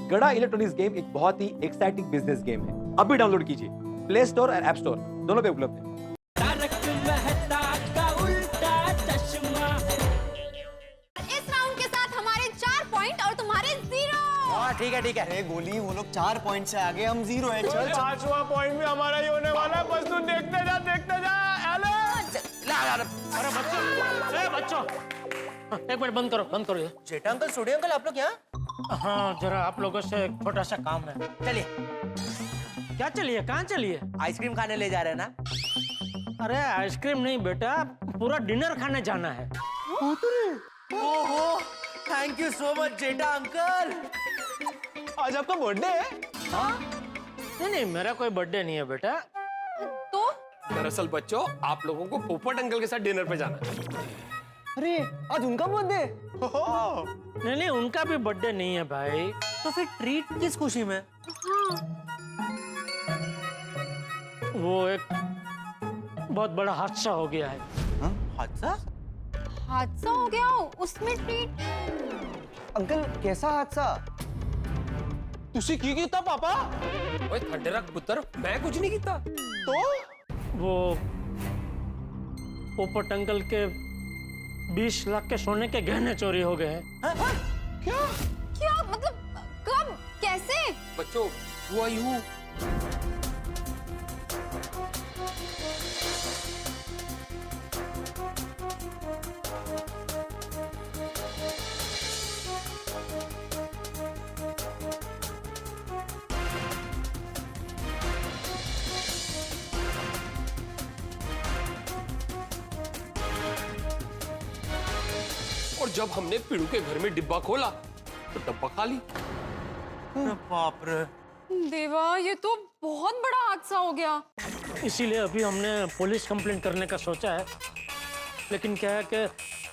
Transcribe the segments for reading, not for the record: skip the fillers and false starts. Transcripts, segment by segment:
गड़ा electronics game एक बहुत ही एक्साइटिंग बिजनेस गेम है। अभी डाउनलोड कीजिए, प्ले स्टोर और ऐप स्टोर दोनों पे उपलब्ध है। इस राउंड के साथ हमारे 4 पॉइंट और तुम्हारे 0। ठीक है ठीक है। अरे गोली, वो लोग 4 पॉइंट से आगे, हम 0 है। चल 5वां पॉइंट भी हमारा ही होने वाला है, बस तू देखते जा अरे बच्चों एक मिनट बंद करो ये। जेठा अंकल, सोडी अंकल, आप लोग यहाँ? हाँ जरा आप लोगों से एक छोटा सा काम है। चलिए। क्या चलिए, कहाँ चलिए? आइसक्रीम खाने ले जा रहे हैं ना? अरे आइसक्रीम नहीं बेटा, पूरा डिनर खाने जाना है। ओहो, thank you so much Jetha uncle. आज आपका बर्थडे है? नहीं मेरा कोई बर्थडे नहीं है बेटा। तो दरअसल बच्चों, आप लोगों को पोपट अंकल के साथ डिनर पे जाना है। अरे आज उनका बर्थडे? नहीं उनका भी बर्थडे नहीं है भाई। तो फिर ट्रीट किस खुशी में? वो एक बहुत बड़ा हादसा हो गया है। हादसा? हादसा हो गया, उसमें ट्रीट। अंकल कैसा हादसा? तुसी की कीता पापा? ओए ठंडे रख पुत्र, मैं कुछ नहीं किया। तो वो पोपट अंकल के 20 लाख के सोने के गहने चोरी हो गए हैं। क्या मतलब, कब, कैसे? बच्चों हुआ यूं, और जब हमने पीड़ू के घर में डिब्बा खोला तो डब्बा खाली। बाप रे। देवा, ये तो बहुत बड़ा हादसा हो गया। इसीलिए अभी हमने पुलिस कंप्लेंट करने का सोचा है। लेकिन क्या है कि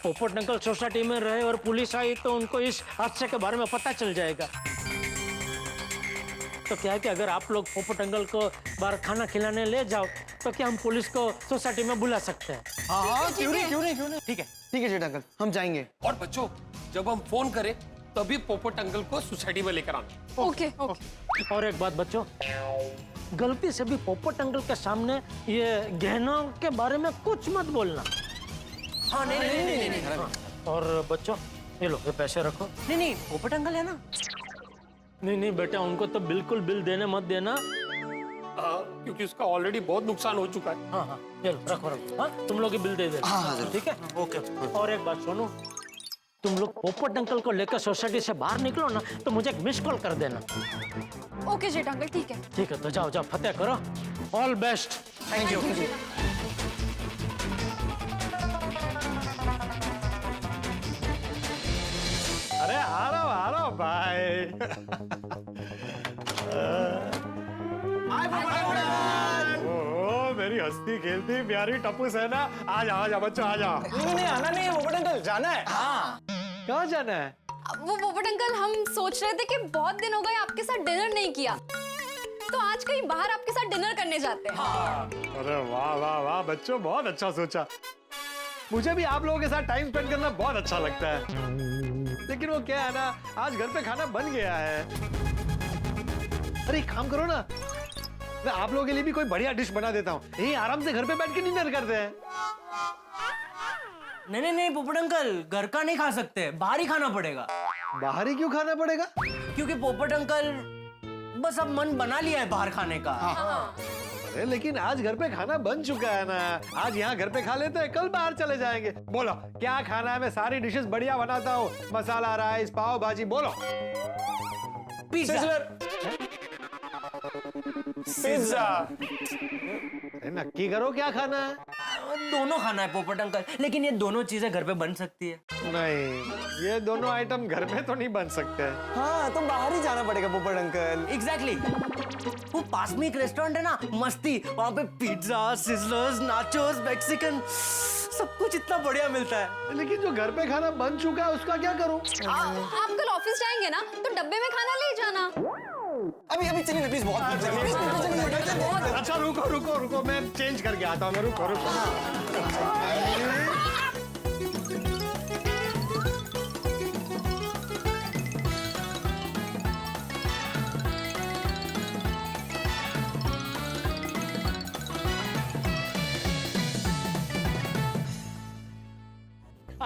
पोपट अंकल सोसाइटी में रहे और पुलिस आई तो उनको इस हादसे के बारे में पता चल जाएगा। तो क्या है कि अगर आप लोग पोपट अंकल को बाहर खाना खिलाने ले जाओ तो क्या हम पुलिस को सोसाइटी में बुला सकते हैं? हाँ, क्यों नहीं। ठीक है जेठा अंकल, हम जाएंगे। और बच्चों, जब हम फोन करें तभी पोपट अंकल को सोसाइटी में लेकर आना। Okay okay. और एक बात बच्चों, गलती से भी पोपट अंकल के सामने ये गहनों के बारे में कुछ मत बोलना। हाँ नहीं। और बच्चों ये लो, ये पैसे रखो। नहीं, पोपट अंकल है ना? नहीं बेटा, उनको तो बिल्कुल बिल देने मत देना। क्योंकि उसका ऑलरेडी बहुत नुकसान हो चुका है। हाँ चलो रखो। हाँ तुम लोग ही बिल दे देना। हाँ, ठीक है, ओके। और एक बात सुनो, तुम लोग पोपट अंकल को लेकर सोसाइटी से बाहर निकलो ना तो मुझे एक मिस कॉल कर देना। ओके जेठा अंकल, ठीक है। ठीक है, तो जाओ फतेह करो। All best. Thank you. अरे आ रहा भाई। ओ मेरी हंसती खेलती प्यारी टप्पूस है ना। आ जा बच्चों, आ जा। नहीं आना नहीं है पोपट अंकल, जाना है। कहाँ जाना है? वो पोपट अंकल, हम सोच रहे थे कि बहुत दिन हो गए आपके साथ डिनर नहीं किया, तो आज कहीं बाहर आपके साथ डिनर करने जाते हैं। अरे वाह बच्चों, बहुत अच्छा सोचा। मुझे भी आप लोगों के साथ टाइम स्पेंड करना बहुत अच्छा लगता है। लेकिन वो क्या है ना, आज घर पे खाना बन गया है। अरे एक काम करो ना, मैं आप लोगों के लिए भी कोई बढ़िया डिश बना देता हूँ। यहीं आराम से घर पे बैठ के डिनर करते हैं। नहीं पोपट अंकल, घर का नहीं खा सकते, बाहर ही खाना पड़ेगा। बाहर ही क्यों खाना पड़ेगा? क्योंकि पोपट अंकल बस अब मन बना लिया है बाहर खाने का। अरे लेकिन आज घर पे खाना बन चुका है ना। आज यहाँ घर पे खा लेते हैं, कल बाहर चले जाएंगे। बोलो क्या खाना है? मैं सारी डिशेस बढ़िया बनाता हूँ, मसाला राइस, पाव भाजी। बोलो। पिज्जा। नक्की करो क्या खाना है? दोनों खाना है पोपट अंकल, लेकिन ये दोनों चीजें घर पे बन सकती है। नहीं, ये दोनों आइटम घर में तो नहीं बन सकते। हाँ, तो बाहर ही जाना पड़ेगा पोपट अंकल। एग्जैक्टली। वो पास में एक रेस्टोरेंट है ना, मस्ती, वहाँ पे पिज्जा, सिजलर्स, नाचोस, मैक्सिकन, सब कुछ इतना बढ़िया मिलता है। लेकिन जो घर पे खाना बन चुका है उसका क्या करूं? आप कल ऑफिस जाएंगे ना, तो डब्बे में खाना ले जाना। अभी चलिए प्लीज, बहुत अच्छा रुको, मैं चेंज करके आता हूँ। रुको।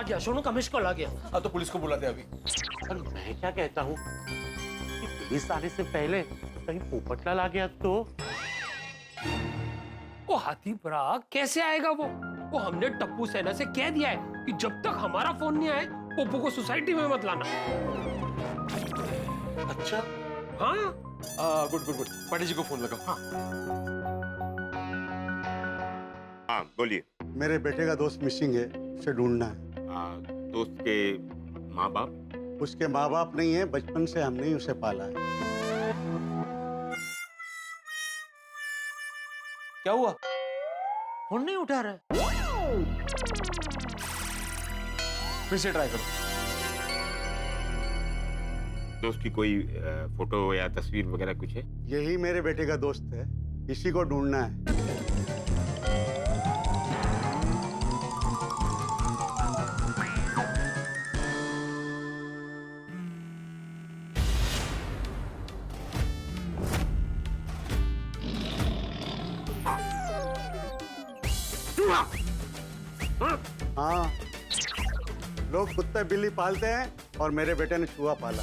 गया, सोनू का मिस कॉल आ गया। हाँ तो पुलिस को बुलाते हैं अभी। पर मैं क्या कहता हूँ कि पुलिस आने से पहले कहीं पोपटलाल आ गया तो? वो हाथी भरा कैसे आएगा वो हमने टप्पू सेना से कह दिया है कि जब तक हमारा फोन नहीं आए पोपो को सोसाइटी में मत लाना। अच्छा हाँ good good good, Pandey ji को फोन लगाओ। हाँ हाँ बोलिए। मेरे बेटे का दोस्त मिसिंग है, उसे ढूंढना है। दोस्त के माँ बाप? उसके माँ बाप नहीं है, बचपन से हमने ही उसे पाला है। क्या हुआ? फोन नहीं उठा रहा। फिर से ट्राई करो। दोस्त की कोई फोटो या तस्वीर वगैरह कुछ है? यही मेरे बेटे का दोस्त है, इसी को ढूंढना है। हाँ, लोग कुत्ते बिल्ली पालते हैं और मेरे बेटे ने चूहा पाला।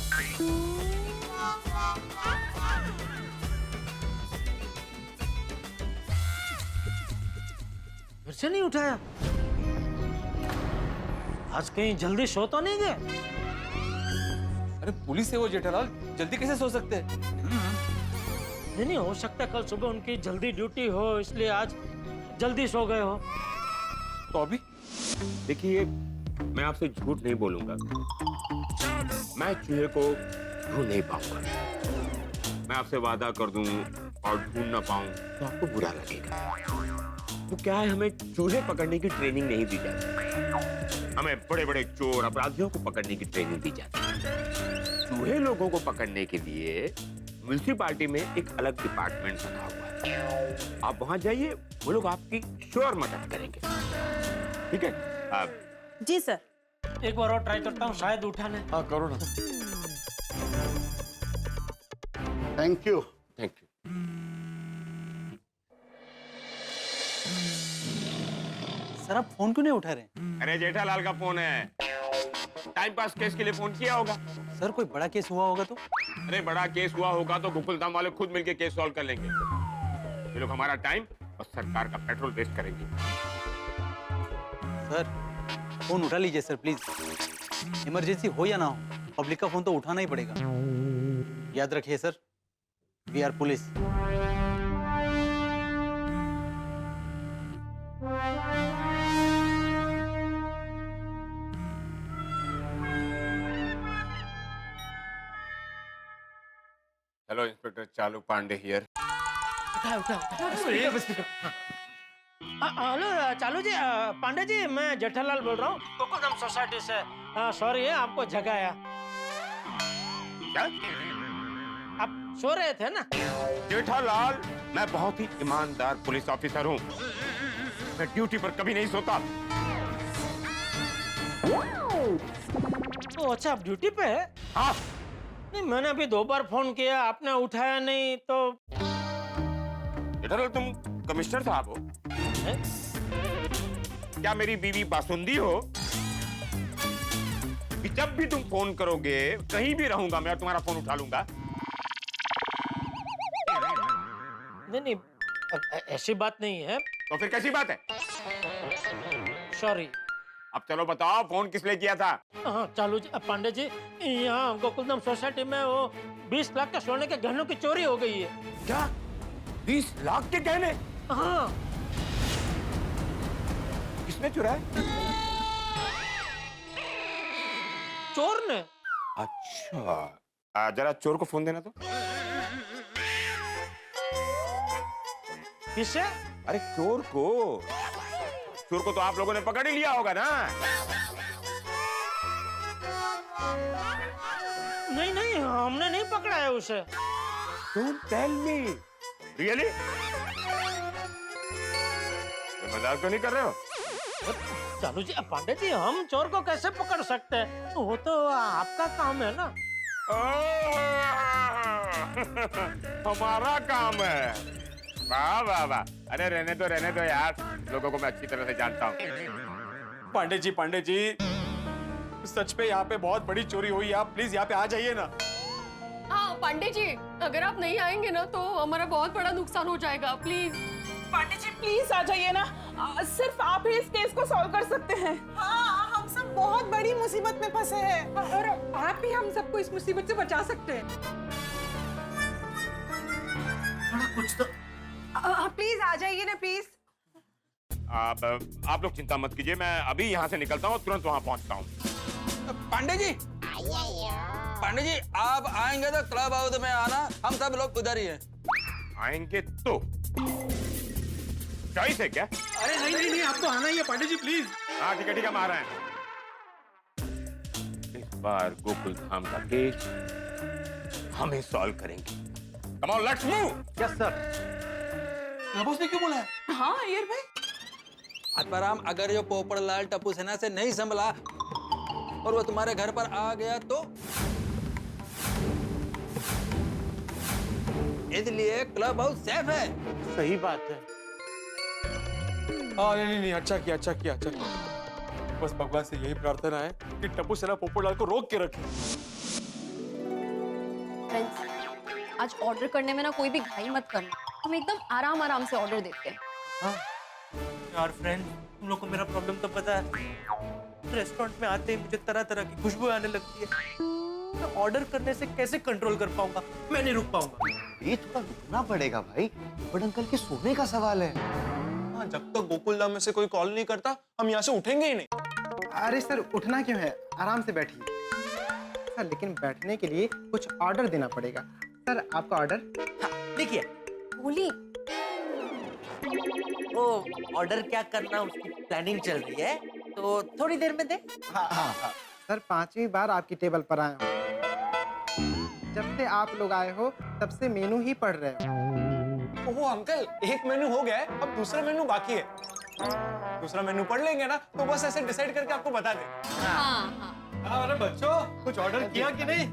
फिर से नहीं उठाया। आज कहीं जल्दी सो तो नहीं गए? अरे पुलिस है वो जेठालाल, जल्दी कैसे सो सकते हैं? नहीं, हो सकता कल सुबह उनकी जल्दी ड्यूटी हो, इसलिए आज जल्दी सो गए हो। तो अभी देखिए, मैं आपसे झूठ नहीं बोलूंगा, मैं चूहे को ढूंढ नहीं पाऊंगा। मैं आपसे वादा कर दूं और ढूंढ ना पाऊं तो आपको बुरा लगेगा। तो क्या है, हमें चूहे पकड़ने की ट्रेनिंग नहीं दी जाती, हमें बड़े बड़े चोर अपराधियों को पकड़ने की ट्रेनिंग दी जाती है। चूहे लोगों को पकड़ने के लिए म्युनिसिपालिटी में एक अलग डिपार्टमेंट बना हुआ है। आप वहां जाइए, वो लोग आपकी श्योर मदद करेंगे। ठीक है? आप जी सर। एक बार और ट्राई करता हूँ, शायद उठाने। हाँ करो ना। Thank you. Thank you. Sir आप फोन क्यों नहीं उठा रहे? अरे जेठालाल का फोन है, टाइम पास केस के लिए फोन किया होगा। सर कोई बड़ा केस हुआ होगा तो? अरे बड़ा केस हुआ होगा तो गोकुलधाम वाले खुद मिलके केस सॉल्व कर लेंगे। ये लोग हमारा टाइम और सरकार का पेट्रोल वेस्ट करेंगे। सर फोन उठा लीजिए सर प्लीज, इमरजेंसी हो या ना हो, पब्लिक का फोन तो उठाना ही पड़ेगा। याद रखिए sir, we are police. Hello inspector Chalu Pandey here. Hello चालू जी, पांडे जी, मैं जेठालाल बोल रहा हूँ, गोकुलधाम सोसाइटी से। सॉरी है आपको जगाया। क्या? आप सो रहे थे ना? जेठालाल, मैं बहुत ही ईमानदार पुलिस ऑफिसर हूँ, मैं ड्यूटी पर कभी नहीं सोता। तो अच्छा, आप ड्यूटी पे है? हाँ। नहीं, मैंने अभी 2 बार फोन किया, आपने उठाया नहीं तो। जेठालाल तुम कमिश्नर साहब हो? है? क्या मेरी बीवी बासुंदी हो कि जब भी तुम फोन करोगे, कहीं भी रहूंगा मैं और तुम्हारा फोन उठा लूंगा? नहीं, ऐसी बात नहीं है। तो फिर कैसी बात है? सॉरी। अब चलो बताओ, फोन किस लिए किया था? हाँ चालू जी, पांडे जी, यहाँ गोकुलधाम सोसाइटी में वो 20 लाख के सोने के गहनों की चोरी हो गई है। क्या 20 लाख के गहने? हाँ। किसने चुराए? चोर ने। अच्छा, जरा चोर को फोन देना तो। किसे? अरे चोर को तो आप लोगों ने पकड़ ही लिया होगा ना? नहीं, हमने नहीं पकड़ा है उसे। Don't tell me. Really? मजाक तो नहीं कर रहे हो? चालू जी, पांडे जी, हम चोर को कैसे पकड़ सकते हैं? वो तो आपका काम है ना। हमारा काम है। वाह वाह वाह। अरे रहने दो यार, लोगों को मैं अच्छी तरह से जानता हूँ। पांडे जी, सच में यहाँ पे बहुत बड़ी चोरी हुई है, आप प्लीज यहाँ पे आ जाइए ना। हाँ पांडे जी, अगर आप नहीं आएंगे ना तो हमारा बहुत बड़ा नुकसान हो जाएगा, प्लीज। पांडे जी प्लीज आ जाइए ना, सिर्फ आप ही इस केस को सॉल्व कर सकते हैं। हाँ, हम सब बहुत बड़ी मुसीबत में फंसे हैं और आप ही हम सबको इस मुसीबत से बचा सकते हैं। थोड़ा कुछ तो प्लीज आ जाइए ना प्लीज। आप लोग चिंता मत कीजिए, मैं अभी यहाँ से निकलता हूँ, तुरंत वहाँ पहुँचता हूँ। पांडे जी, पांडे जी आप आएंगे तो क्लब हाउस में आना, हम सब लोग उधर ही हैं। आएंगे तो चॉइस है क्या? अरे नहीं, आप तो आना ही है पांडे जी, प्लीज। हाँ ठीक है, हम आ रहे हैं। इस बार गोकुल धाम का केस हम ही सॉल्व करेंगे। Come on, let's move. Yes sir. Boss ने क्यों बोला है? हाँ अय्यर भाई, आत्माराम, अगर ये पोपड़लाल टप्पू सेना से नहीं संभला और वो तुम्हारे घर पर आ गया तो इसलिए क्लब हाउस सेफ है। सही बात है। हाँ नहीं, अच्छा किया, अच्छा किया, अच्छा किया। बस भगवान से यही प्रार्थना है कि टप्पू सेना पोपटलाल को रोक के रखे। फ्रेंड्स, आज ऑर्डर करने में ना कोई भी घाई मत करना, हम एकदम आराम आराम से ऑर्डर देते हैं। हाँ यार फ्रेंड, तुम लोग को मेरा प्रॉब्लम तो पता है। रेस्टोरेंट में आते ही मुझे तरह तरह की खुशबू आने लगती है। मैं ऑर्डर करने से कैसे कंट्रोल कर पाऊंगा? मैं नहीं रुक पाऊंगा। ये थोड़ा रुकना पड़ेगा भाई, बट अंकल के सोने का सवाल है। हाँ, जब तक गोकुल धाम में से कोई कॉल नहीं करता हम यहाँ से उठेंगे ही नहीं। अरे सर, उठना क्यों है, आराम से बैठिए सर, लेकिन बैठने के लिए कुछ ऑर्डर देना पड़ेगा। सर आपका ऑर्डर। हाँ देखिए, बोली वो ऑर्डर क्या करना उसकी प्लानिंग चल रही है, तो थोड़ी देर में दे। हाँ। सर 5वीं बार आपकी टेबल पर आया हूँ। जब से आप लोग आए हो तब से मेनू ही पढ़ रहे हो। वो अंकल, एक मेनू हो गया है, अब दूसरा मेनू बाकी है। दूसरा मेनू पढ़ लेंगे ना तो बस ऐसे डिसाइड करके आपको बता दे। हाँ। अरे बच्चों, कुछ ऑर्डर किया कि नहीं?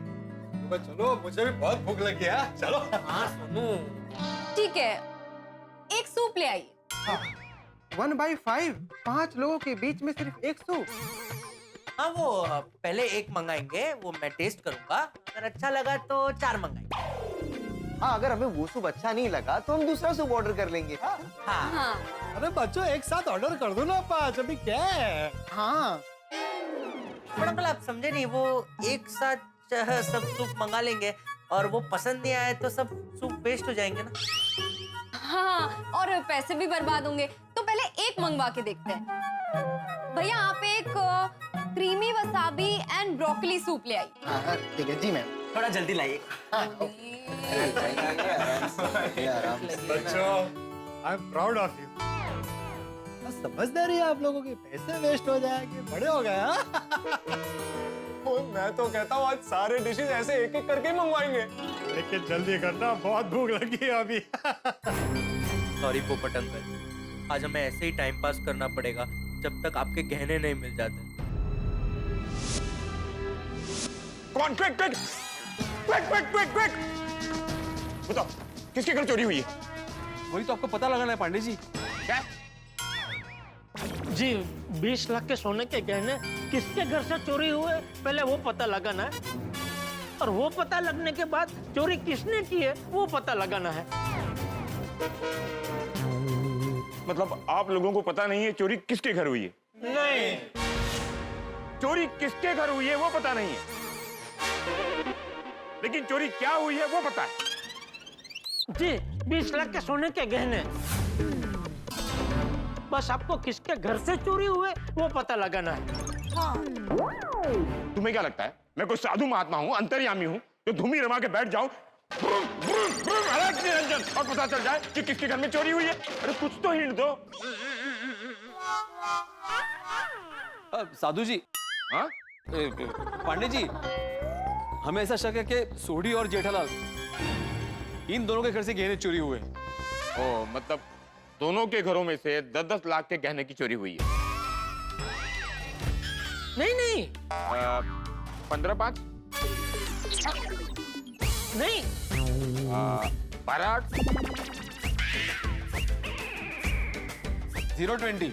चलो, मुझे भी बहुत भूख लगी है। चलो। हाँ सुनो, ठीक है, एक सूप ले आइए। 1/5, 5 लोगों के बीच में सिर्फ एक सूप। हाँ वो पहले एक मंगाएंगे, वो मैं टेस्ट करूंगा, अगर अच्छा लगा तो 4 मंगाएंगे। हाँ, अगर हमें वो सूप अच्छा नहीं लगा तो हम दूसरा सूप ऑर्डर कर लेंगे। हाँ हाँ। अरे बच्चों, एक साथ ऑर्डर कर दो ना 5, अभी क्या है? हाँ पर अंकल आप समझे नहीं, वो एक साथ सब सूप मंगा लेंगे और वो पसंद नहीं आए तो सब सूप वेस्ट हो जाएंगे ना। हाँ, और पैसे भी बर्बाद होंगे, तो पहले एक मंगवा के देखते हैं। भैया आप एक creamy wasabi and broccoli soup ले आई। हाँ, ठीक है जी मैम। थोड़ा जल्दी लाइए। बच्चों, I am proud of you. समझदारी है आप लोगों की, पैसे वेस्ट हो जाएंगे, बड़े हो गए। मैं तो कहता हूँ आज सारे डिशेस ऐसे एक एक करके मंगवाएंगे। लेकिन जल्दी करना, बहुत भूख लगी है अभी। सॉरी पोपट अंकल, आज हमें ऐसे ही टाइम पास करना पड़ेगा जब तक आपके गहने नहीं मिल जाते। Come on, quick, quick, quick, quick, quick, quick. बताओ, किसके घर चोरी हुई है? वही तो आपको पता लगाना है पांडे जी। क्या? जी 20 लाख के सोने के गहने किसके घर से चोरी हुए, पहले वो पता लगाना है, और वो पता लगने के बाद चोरी किसने की है वो पता लगाना है। मतलब आप लोगों को पता नहीं है चोरी किसके घर हुई है? नहीं, चोरी किसके घर हुई है वो पता नहीं है, लेकिन चोरी क्या हुई है वो पता है। जी 20 लाख के सोने के गहने, बस आपको किसके घर से चोरी हुए वो पता लगाना है। तुम्हें क्या लगता है मैं कोई साधु महात्मा हूँ, अंतर्यामी हूँ जो धूमी रमा के बैठ जाऊं निरंजन और पता चल जाए कि किसके घर में चोरी हुई है? अरे कुछ तो हिंट दो। साधु जी, हाँ पांडे जी, हमें ऐसा शक है कि सोढ़ी और जेठालाल इन दोनों के घर से गहने चोरी हुए। ओ, मतलब दोनों के घरों में से 10-10 लाख के गहने की चोरी हुई है। नहीं 15-5 नहीं, 12-8 0-20।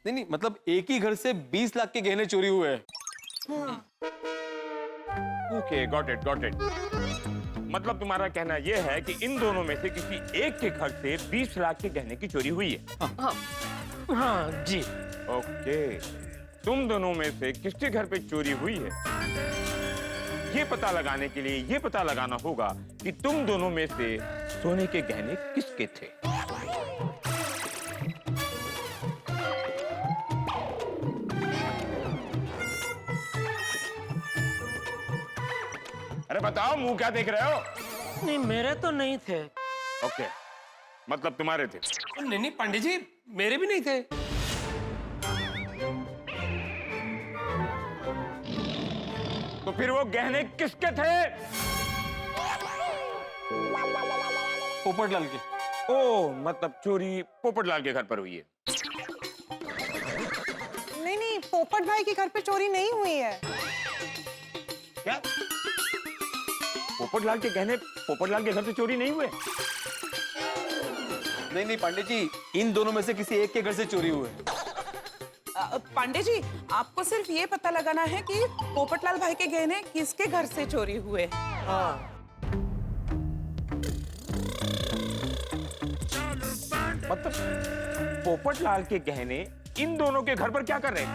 नहीं, मतलब एक ही घर से 20 लाख के गहने चोरी हुए हैं। Okay, got it. मतलब तुम्हारा कहना यह है कि इन दोनों में से किसी एक के घर से 20 लाख के गहने की चोरी हुई है। हाँ जी। ओके, तुम दोनों में से किसके घर पे चोरी हुई है, ये पता लगाने के लिए ये पता लगाना होगा कि तुम दोनों में से सोने के गहने किसके थे। अरे बताओ, मुंह क्या देख रहे हो? नहीं, मेरे तो नहीं थे। ओके, मतलब तुम्हारे थे। नहीं पंडित जी, मेरे भी नहीं थे। तो फिर वो गहने किसके थे? पोपटलाल के। ओ, मतलब चोरी पोपटलाल के घर पर हुई है। नहीं, पोपट भाई के घर पे चोरी नहीं हुई है। क्या? पोपटलाल के गहने पोपटलाल के घर से चोरी नहीं हुए? नहीं पंडित जी, इन दोनों में से किसी एक के घर से चोरी हुए। पांडे जी, आपको सिर्फ ये पता लगाना है कि पोपटलाल भाई के गहने किसके घर से चोरी हुए। मतलब पोपटलाल के गहने इन दोनों के घर पर क्या कर रहे थे?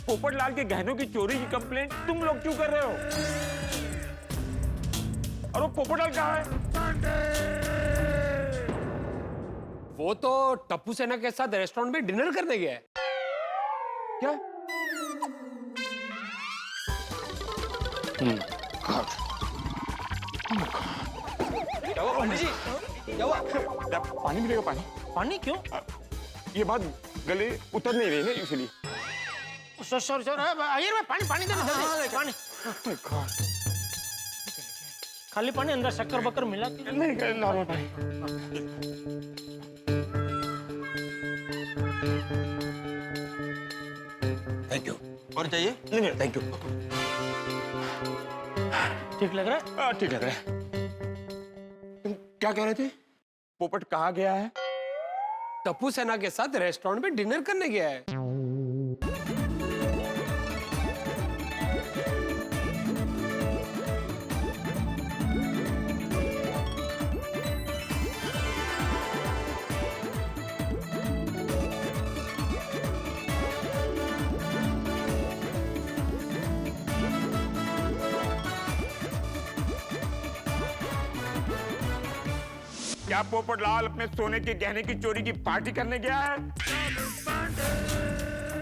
पोपटलाल के गहनों की चोरी की कंप्लेंट तुम लोग क्यों कर रहे हो? और वो पोपटलाल कहाँ है? वो तो टप्पू सेना के साथ रेस्टोरेंट में डिनर करने गया है। क्या? क्या हुआ पंडित जी? क्या हुआ? पानी मिलेगा? पानी क्यों? ये बात गले उतर नहीं रही है इसलिए। सॉरी, आइए पानी देना जल्दी। पानी, खाली पानी, अंदर शक्कर बक्कर मिला के? नहीं, नॉर्मल पानी। Thank you. और चाहिए? नहीं, थैंक यू। ठीक लग रहा है? ठीक लग रहा है। तुम क्या कह रहे थे? पोपट कहाँ गया है? टप्पू सेना के साथ रेस्टोरेंट में डिनर करने गया है। क्या पोपटलाल अपने सोने के गहने की चोरी की पार्टी करने गया है?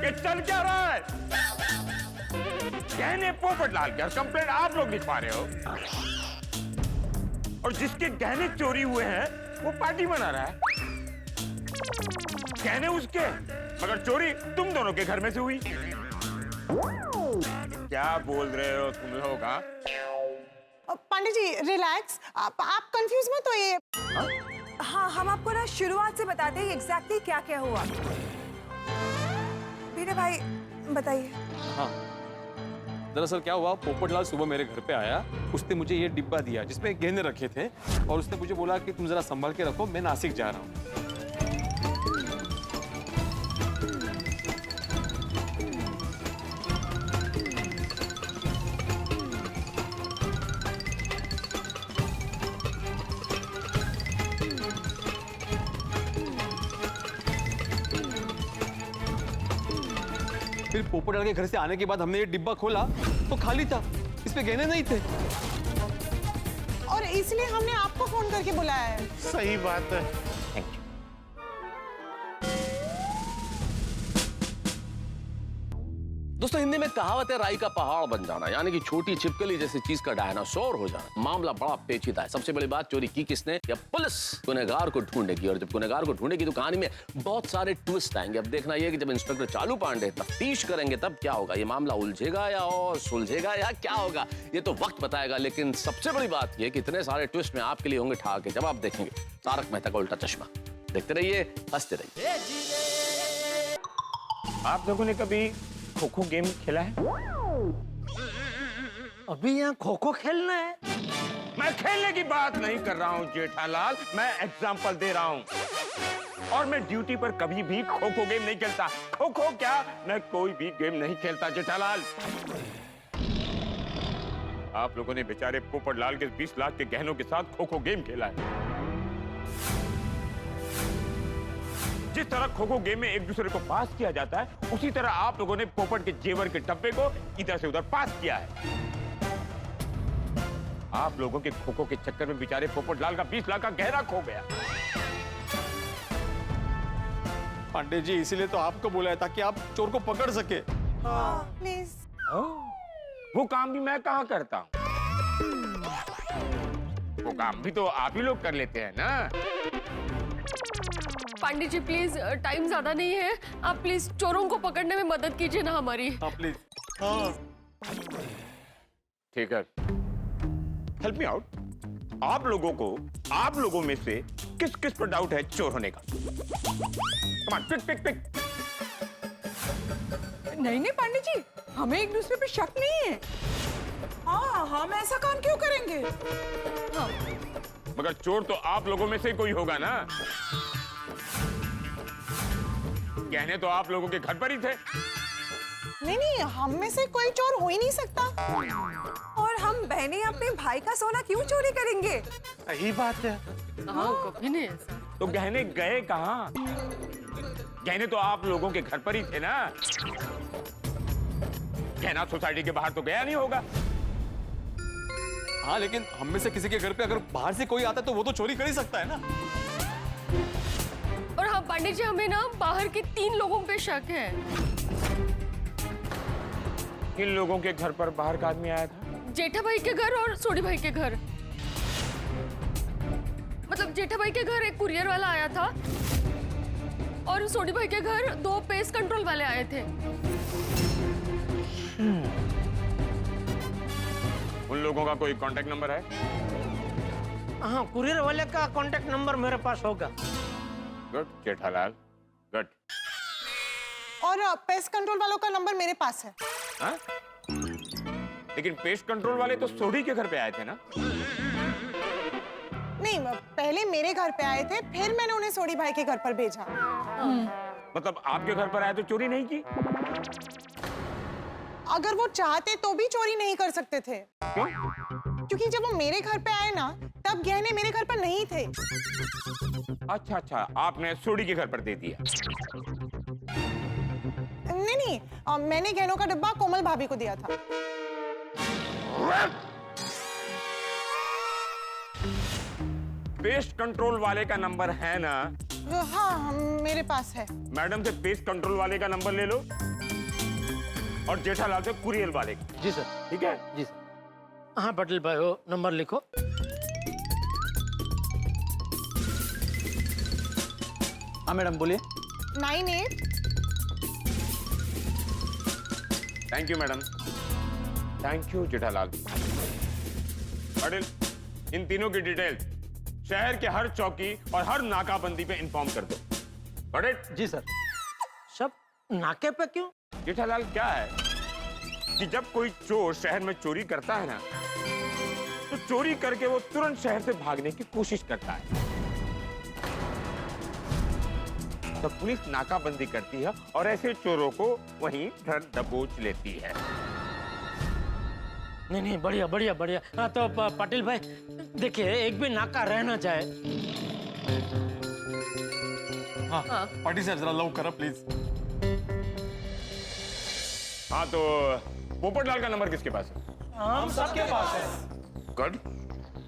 ये चल क्या रहा है? गहने पोपटलाल के और कंप्लेंट आप लोग लिखवा रहे हो, और जिसके गहने चोरी हुए हैं वो पार्टी मना रहा है। गहने उसके, मगर चोरी तुम दोनों के घर में से हुई। क्या बोल रहे हो तुम लोग? पांडे जी रिलैक्स, आप कंफ्यूज मत होइए। हाँ, हम आपको ना शुरुआत से बताते हैं एग्जैक्टली क्या क्या हुआ। वीरे भाई बताइए। हाँ, दरअसल क्या हुआ, पोपटलाल सुबह मेरे घर पे आया, उसने मुझे ये डिब्बा दिया जिसमें गहने रखे थे, और उसने मुझे बोला कि तुम जरा संभाल के रखो, मैं नासिक जा रहा हूँ। फिर पोपटलाल के घर से आने के बाद हमने ये डिब्बा खोला तो खाली था, इसमें गहने नहीं थे। और इसलिए हमने आपको फोन करके बुलाया है। सही बात है। दोस्तों, हिंदी में कहावत है राई का पहाड़ बन जाना, यानी कि छोटी छिपकली जैसी चीज का डायनासोर हो जाना। मामला बड़ा पेचीदा है। सबसे बड़ी बात, चोरी की किसने? या पुलिस गुनहगार को ढूंढेगी, और जब गुनहगार को ढूंढेगी तो कहानी में बहुत सारे ट्विस्ट आएंगे। अब देखना यह कि जब इंस्पेक्टर चालू पांडे तफ्तीश करेंगे तब क्या होगा। ये मामला उलझेगा या और सुलझेगा या क्या होगा, ये तो वक्त बताएगा। लेकिन सबसे बड़ी बात यह कि इतने सारे ट्विस्ट में आपके लिए होंगे ठहाके जब आप देखेंगे तारक मेहता का उल्टा चश्मा। देखते रहिए, हंसते रहिए। आप लोगों ने कभी खो-खो गेम खेला है? अभी यहाँ खो-खो खेलना है? मैं खेलने की बात नहीं कर रहा हूँ जेठालाल, मैं एग्जाम्पल दे रहा हूँ। और मैं ड्यूटी पर कभी भी खो खो गेम नहीं खेलता। खो खो क्या, मैं कोई भी गेम नहीं खेलता जेठालाल। आप लोगों ने बेचारे पोपटलाल के 20 लाख के गहनों के साथ खो खो गेम खेला है। जिस तरह खो खो गेम में एक दूसरे को पास किया जाता है, उसी तरह आप लोगों ने पोपट के जेवर के डब्बे को इधर से उधर पास किया है। आप लोगों के खो खो के चक्कर में बेचारे पोपटलाल का 20 लाख का गहना खो गया। पांडे जी, इसीलिए तो आपको बोला है ताकि आप चोर को पकड़ सके। प्लीज। वो काम भी मैं कहाँ करता हूँ? वो काम भी तो आप ही लोग कर लेते हैं ना। पांडे जी प्लीज, टाइम ज्यादा नहीं है, आप प्लीज चोरों को पकड़ने में मदद कीजिए ना हमारी। प्लीज। ठीक है, हेल्प मी आउट। आप लोगों में से किस किस पर डाउट है चोर होने का? Come on, pick, pick, pick. नहीं पांडे जी, हमें एक दूसरे पे शक नहीं है। हाँ, हम ऐसा काम क्यों करेंगे? हाँ। मगर चोर तो आप लोगों में से ही कोई होगा ना। गहने तो आप लोगों के घर पर ही थे। नहीं, हम में से कोई चोर हो ही नहीं सकता। और हम बहनें अपने भाई का सोना क्यों चोरी करेंगे? सही बात है। हाँ, कभी नहीं ऐसा। तो गहने गए कहाँ? गहने तो आप लोगों के घर पर ही थे ना। गहना सोसाइटी के बाहर तो गया नहीं होगा। हाँ, लेकिन हम में से किसी के घर पे अगर बाहर से कोई आता है तो वो तो चोरी कर ही सकता है ना। और हाँ पांडे जी, हमें ना बाहर के 3 लोगों पे शक है। किन लोगों के घर पर बाहर का आदमी आया था? जेठा भाई के घर और सोडी भाई के घर। मतलब जेठा भाई के घर एक कुरियर वाला आया था और सोडी भाई के घर 2 पेस्ट कंट्रोल वाले आए थे। उन लोगों का कोई कांटेक्ट नंबर है? हाँ, कुरियर वाले का कांटेक्ट नंबर मेरे पास होगा। Good Jethalal, good. और पेस्ट कंट्रोल वालों का नंबर मेरे पास है। हाँ? लेकिन पेस्ट कंट्रोल वाले तो सोडी के घर पे आए थे ना? नहीं, पहले मेरे घर पे आए थे, फिर मैंने उन्हें सोडी भाई के घर पर भेजा। मतलब आपके घर पर आए तो चोरी नहीं की? अगर वो चाहते तो भी चोरी नहीं कर सकते थे। क्यों? क्योंकि जब वो मेरे घर पे आए ना, तब गहने मेरे घर पर नहीं थे। अच्छा, आपने सोडी के घर पर दे दिया। नहीं, मैंने गहनों का डब्बा कोमल भाभी को दिया था। पेस्ट कंट्रोल वाले का नंबर है ना? हाँ, मेरे पास है। मैडम से पेस्ट कंट्रोल वाले का नंबर ले लो और जेठालाल से कुरियर वाले का। जी सर। ठीक है? जी सर। हाँ पटेल भाई, वो नंबर लिखो। हाँ मैडम बोलिए। 98। Thank you madam. Thank you Jethalal. Patel, इन तीनों की डिटेल शहर के हर चौकी और हर नाकाबंदी पे इन्फॉर्म कर दो। पटेल? जी सर। सब नाके पे क्यों? जेठालाल, क्या है कि जब कोई चोर शहर में चोरी करता है ना, तो चोरी करके वो तुरंत शहर से भागने की कोशिश करता है। तो पुलिस नाकाबंदी करती है और ऐसे चोरों को वहीं धर दबोच लेती है। नहीं, बढ़िया। हाँ, तो पाटिल भाई देखिए, एक भी नाका रहना चाहे। हाँ, पाटिल सर जरा लव करो प्लीज। हाँ, तो पोपटलाल का नंबर किसके पास है? हम सबके पास है। गुड।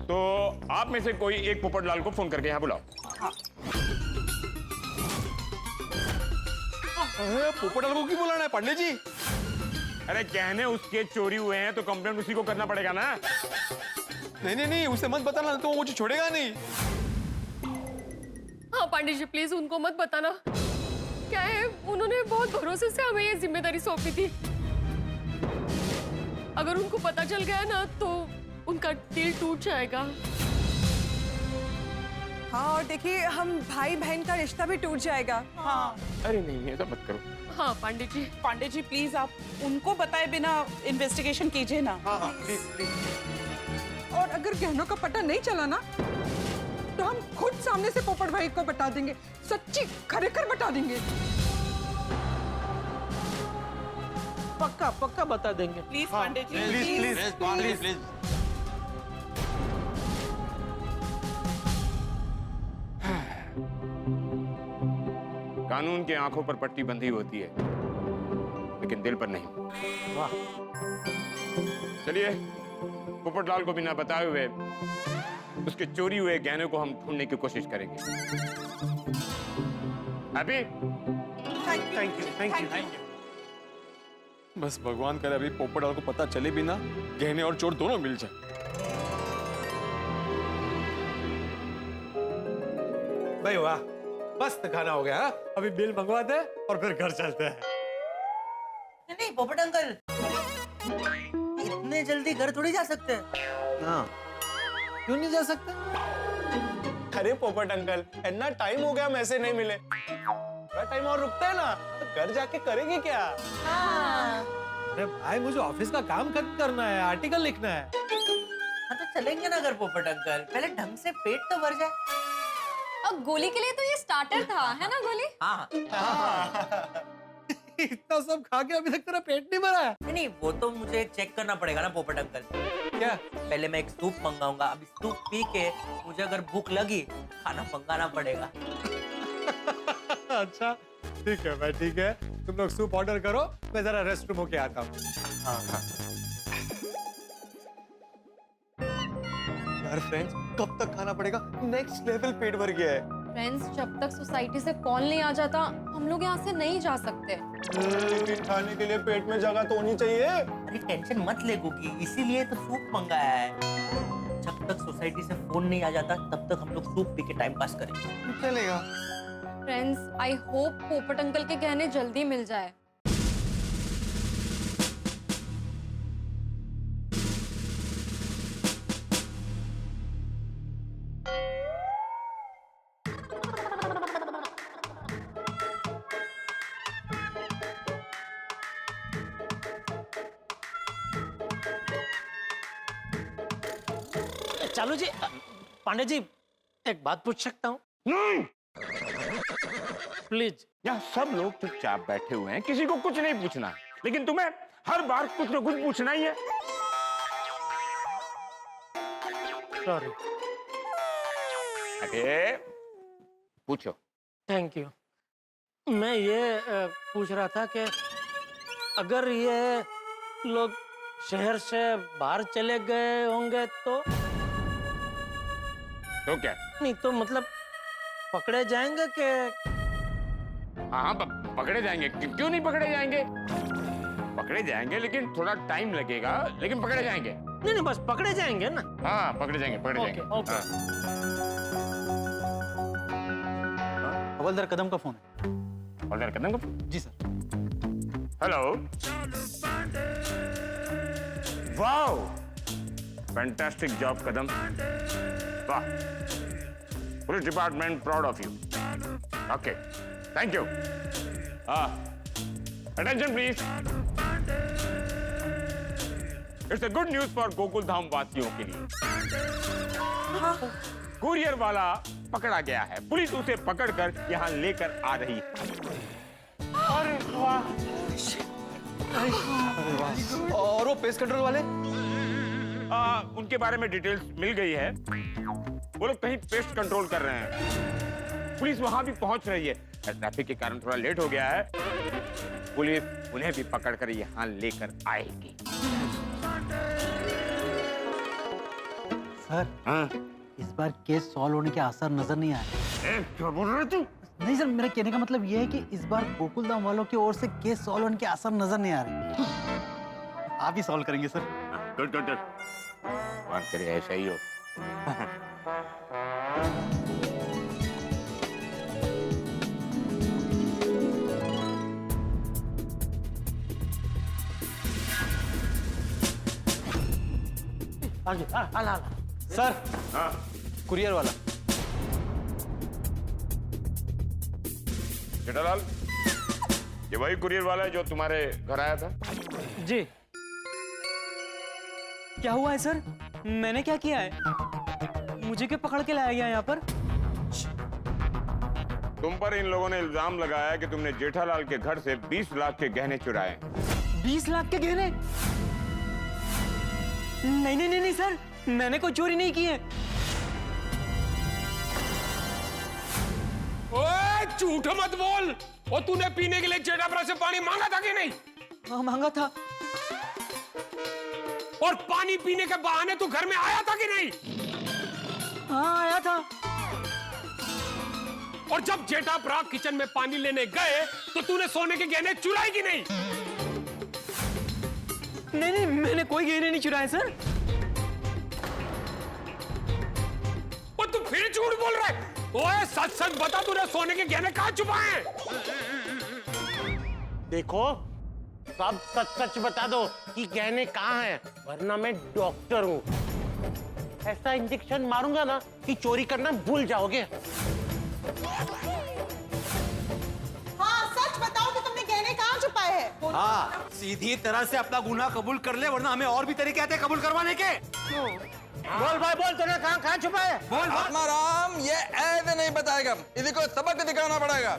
तो आप में से कोई एक पोपटलाल को फोन करके यहाँ बुलाओ। पोपटलाल को क्यों बुलाना है पांडे जी? अरे गहने उसके चोरी हुए हैं तो कंप्लेंट उसी को करना पड़ेगा ना। नहीं, उसे मत बताना, तो वो मुझे छोड़ेगा नहीं। हाँ पांडे जी प्लीज, उनको मत बताना। क्या है, उन्होंने बहुत भरोसे से हमें ये जिम्मेदारी सौंपी थी। अगर उनको पता चल गया ना तो उनका दिल टूट जाएगा। हाँ, और देखिए, हम भाई बहन का रिश्ता भी टूट जाएगा। हाँ। अरे नहीं, ऐसा मत करो। हाँ पांडे जी प्लीज, आप उनको बताए बिना इन्वेस्टिगेशन कीजिए ना। हाँ, प्लीज। और अगर गहनों का पता नहीं चला ना, तो हम खुद सामने से पोपट भाई को बता देंगे, सच्ची खरेखर बता देंगे। पक्का पक्का बता देंगे। Please Pandey ji, please. कानून की आंखों पर पट्टी बंधी होती है, लेकिन दिल पर नहीं। वाह। चलिए, पोपटलाल को बिना बताए हुए उसके चोरी हुए गहने को हम ढूंढने की कोशिश करेंगे। हैप्पी? Thank you. बस भगवान करे अभी पोपटलाल को पता चले भी ना, गहने और चोर दोनों मिल जाए। भाई वाह, मस्त खाना हो गया। अभी बिल मंगवाते हैं और फिर घर चलते हैं। नहीं पोपट अंकल, इतने जल्दी घर थोड़ी जा सकते हैं। हाँ, क्यों नहीं जा सकते? अरे पोपट अंकल, इतना टाइम हो गया, हम ऐसे नहीं मिले। थोड़ा टाइम और रुकते हैं ना, तो घर जाके करेंगे क्या? अरे भाई, मुझे ऑफिस का काम खत्म करना है, आर्टिकल लिखना है। हाँ तो चलेंगे ना घर पोपट अंकल, पहले ढंग से पेट तो भर जाए। अब गोली के लिए तो ये स्टार्टर था, है ना गोली? हाँ। इतना सब खा के अभी तक तेरा पेट नहीं भरा है? नहीं, वो तो मुझे चेक करना पड़ेगा ना पोपट अंकल। क्या? पहले मैं एक सूप मंगाऊंगा, अभी सूप पी के मुझे अगर भूख लगी, खाना मंगाना पड़ेगा। अच्छा, ठीक है भाई, ठीक है। तुम लोग सूप ऑर्डर करो, मैं जरा रेस्ट रूम होके आता हूँ। यार फ्रेंड्स, कब तक खाना पड़ेगा? नेक्स्ट लेवल पेट भर गया है। फ्रेंड्स, जब तक सोसाइटी से कॉल नहीं आ जाता, हम लोग यहाँ से नहीं जा सकते। लेकिन खाने के लिए पेट में जगह तो होनी चाहिए। अरे टेंशन मत ले गुगी, इसीलिए तो सूप मंगाया है। जब तक सोसाइटी से फोन नहीं आ जाता, तब तक हम लोग सूप पी के टाइम पास करेंगे। चलेगा। फ्रेंड्स, आई होप पोपट अंकल के गहने जल्दी मिल जाए। चालू जी, पांडे जी, एक बात पूछ सकता हूँ? नहीं, प्लीज। यहाँ सब लोग चुपचाप बैठे हुए हैं, किसी को कुछ नहीं पूछना, लेकिन तुम्हें हर बार कुछ न कुछ पूछना ही है। सॉरी। अरे पूछो। Thank you. मैं ये पूछ रहा था कि अगर ये लोग शहर से बाहर चले गए होंगे तो क्या? नहीं तो मतलब पकड़े जाएंगे कि? हाँ, पकड़े जाएंगे। क्यों नहीं पकड़े जाएंगे? पकड़े जाएंगे, लेकिन थोड़ा टाइम लगेगा, लेकिन पकड़े जाएंगे। नहीं, बस पकड़े जाएंगे ना। हाँ, पकड़े जाएंगे। ओके। हवलदार कदम का फोन है। हवलदार कदम का? जी sir. Hello. Wow, fantastic job Kadam. वाह, police department proud of you. Okay, thank you. Attention please. It's a good news for Gokul Dham वासियों के लिए। कुरियर वाला पकड़ा गया है, पुलिस उसे पकड़कर यहाँ लेकर आ रही है। अरे वाह। और वो पेस्ट कंट्रोल वाले? उनके बारे में डिटेल्स मिल गई है। वो लोग कहीं पेस्ट कंट्रोल कर रहे हैं। पुलिस वहां भी पहुंच रही है। ट्रैफिक के कारण थोड़ा लेट हो गया है। पुलिस उन्हें भी पकड़कर यहाँ लेकर आएगी। सर, हाँ? इस बार केस सॉल्व होने के आसार नजर नहीं आए। क्या बोल रहे तू? नहीं सर, मेरा कहने का मतलब यह है कि इस बार गोकुल धाम वालों की ओर से केस सॉल्व होने के आसार नजर नहीं आ रहे। आप ही सॉल्व करेंगे सर। Good good good. बात करे ऐसा ही हो। सर, हाँ? कुरियर वाला। जेठालाल, ये वही कुरियर वाला है जो तुम्हारे घर आया था? जी। क्या हुआ है सर? मैंने क्या किया है? मुझे क्यों पकड़ के लाया गया यहाँ पर? तुम पर इन लोगों ने इल्जाम लगाया कि तुमने जेठालाल के घर से 20 लाख के गहने चुराए। 20 लाख के गहने? नहीं नहीं नहीं नहीं सर, मैंने कोई चोरी नहीं की है। ओए झूठ मत बोल। और तूने पीने के लिए जेठापुरा से पानी मांगा था कि नहीं? हाँ मांगा था। और पानी पीने के बहाने तू घर में आया था कि नहीं? हाँ आया था। और जब जेठापुरा किचन में पानी लेने गए तो तूने सोने के गहने चुराए कि नहीं? नहीं नहीं, मैंने कोई गहने नहीं चुराए सर। और तू फिर झूठ बोल रहा है। ओए सच सच बता, तूने सोने के गहने कहाँ छुपाए हैं? देखो, सब सच सच बता दो कि गहने कहाँ हैं, वरना मैं डॉक्टर हूँ। ऐसा इंजेक्शन मारूंगा ना कि चोरी करना भूल जाओगे। हाँ सच बताओ कि तुमने गहने कहाँ छुपाए हैं? हाँ, सीधी तरह से अपना गुनाह कबूल कर ले, वरना हमें और भी तरीके आते हैं कबूल करवाने के। बोल भाई बोल, तूने कहाँ छुपाए? बोल आत्माराम, ये ऐसे नहीं बताएगा, इसी को सबक दिखाना पड़ेगा।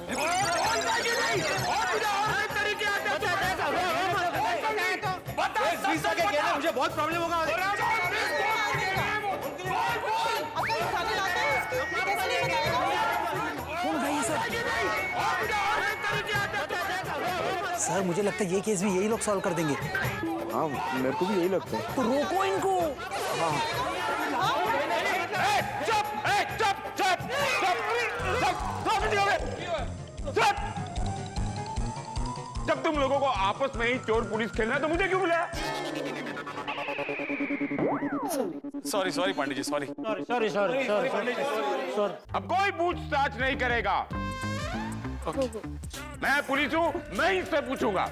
मुझे बहुत प्रॉब्लम होगा। सर मुझे लगता है ये केस भी यही लोग सॉल्व कर देंगे। हाँ, मेरे को भी यही लगता है। तो रोको इनको। जब तुम लोगों को आपस में ही चोर पुलिस खेलना है तो मुझे क्यों बुलाया? Sorry sorry Pandey ji, sorry. Sorry sorry sorry sorry. अब कोई पूछताछ नहीं करेगा। मैं पुलिस हूँ, मैं इससे पूछूंगा।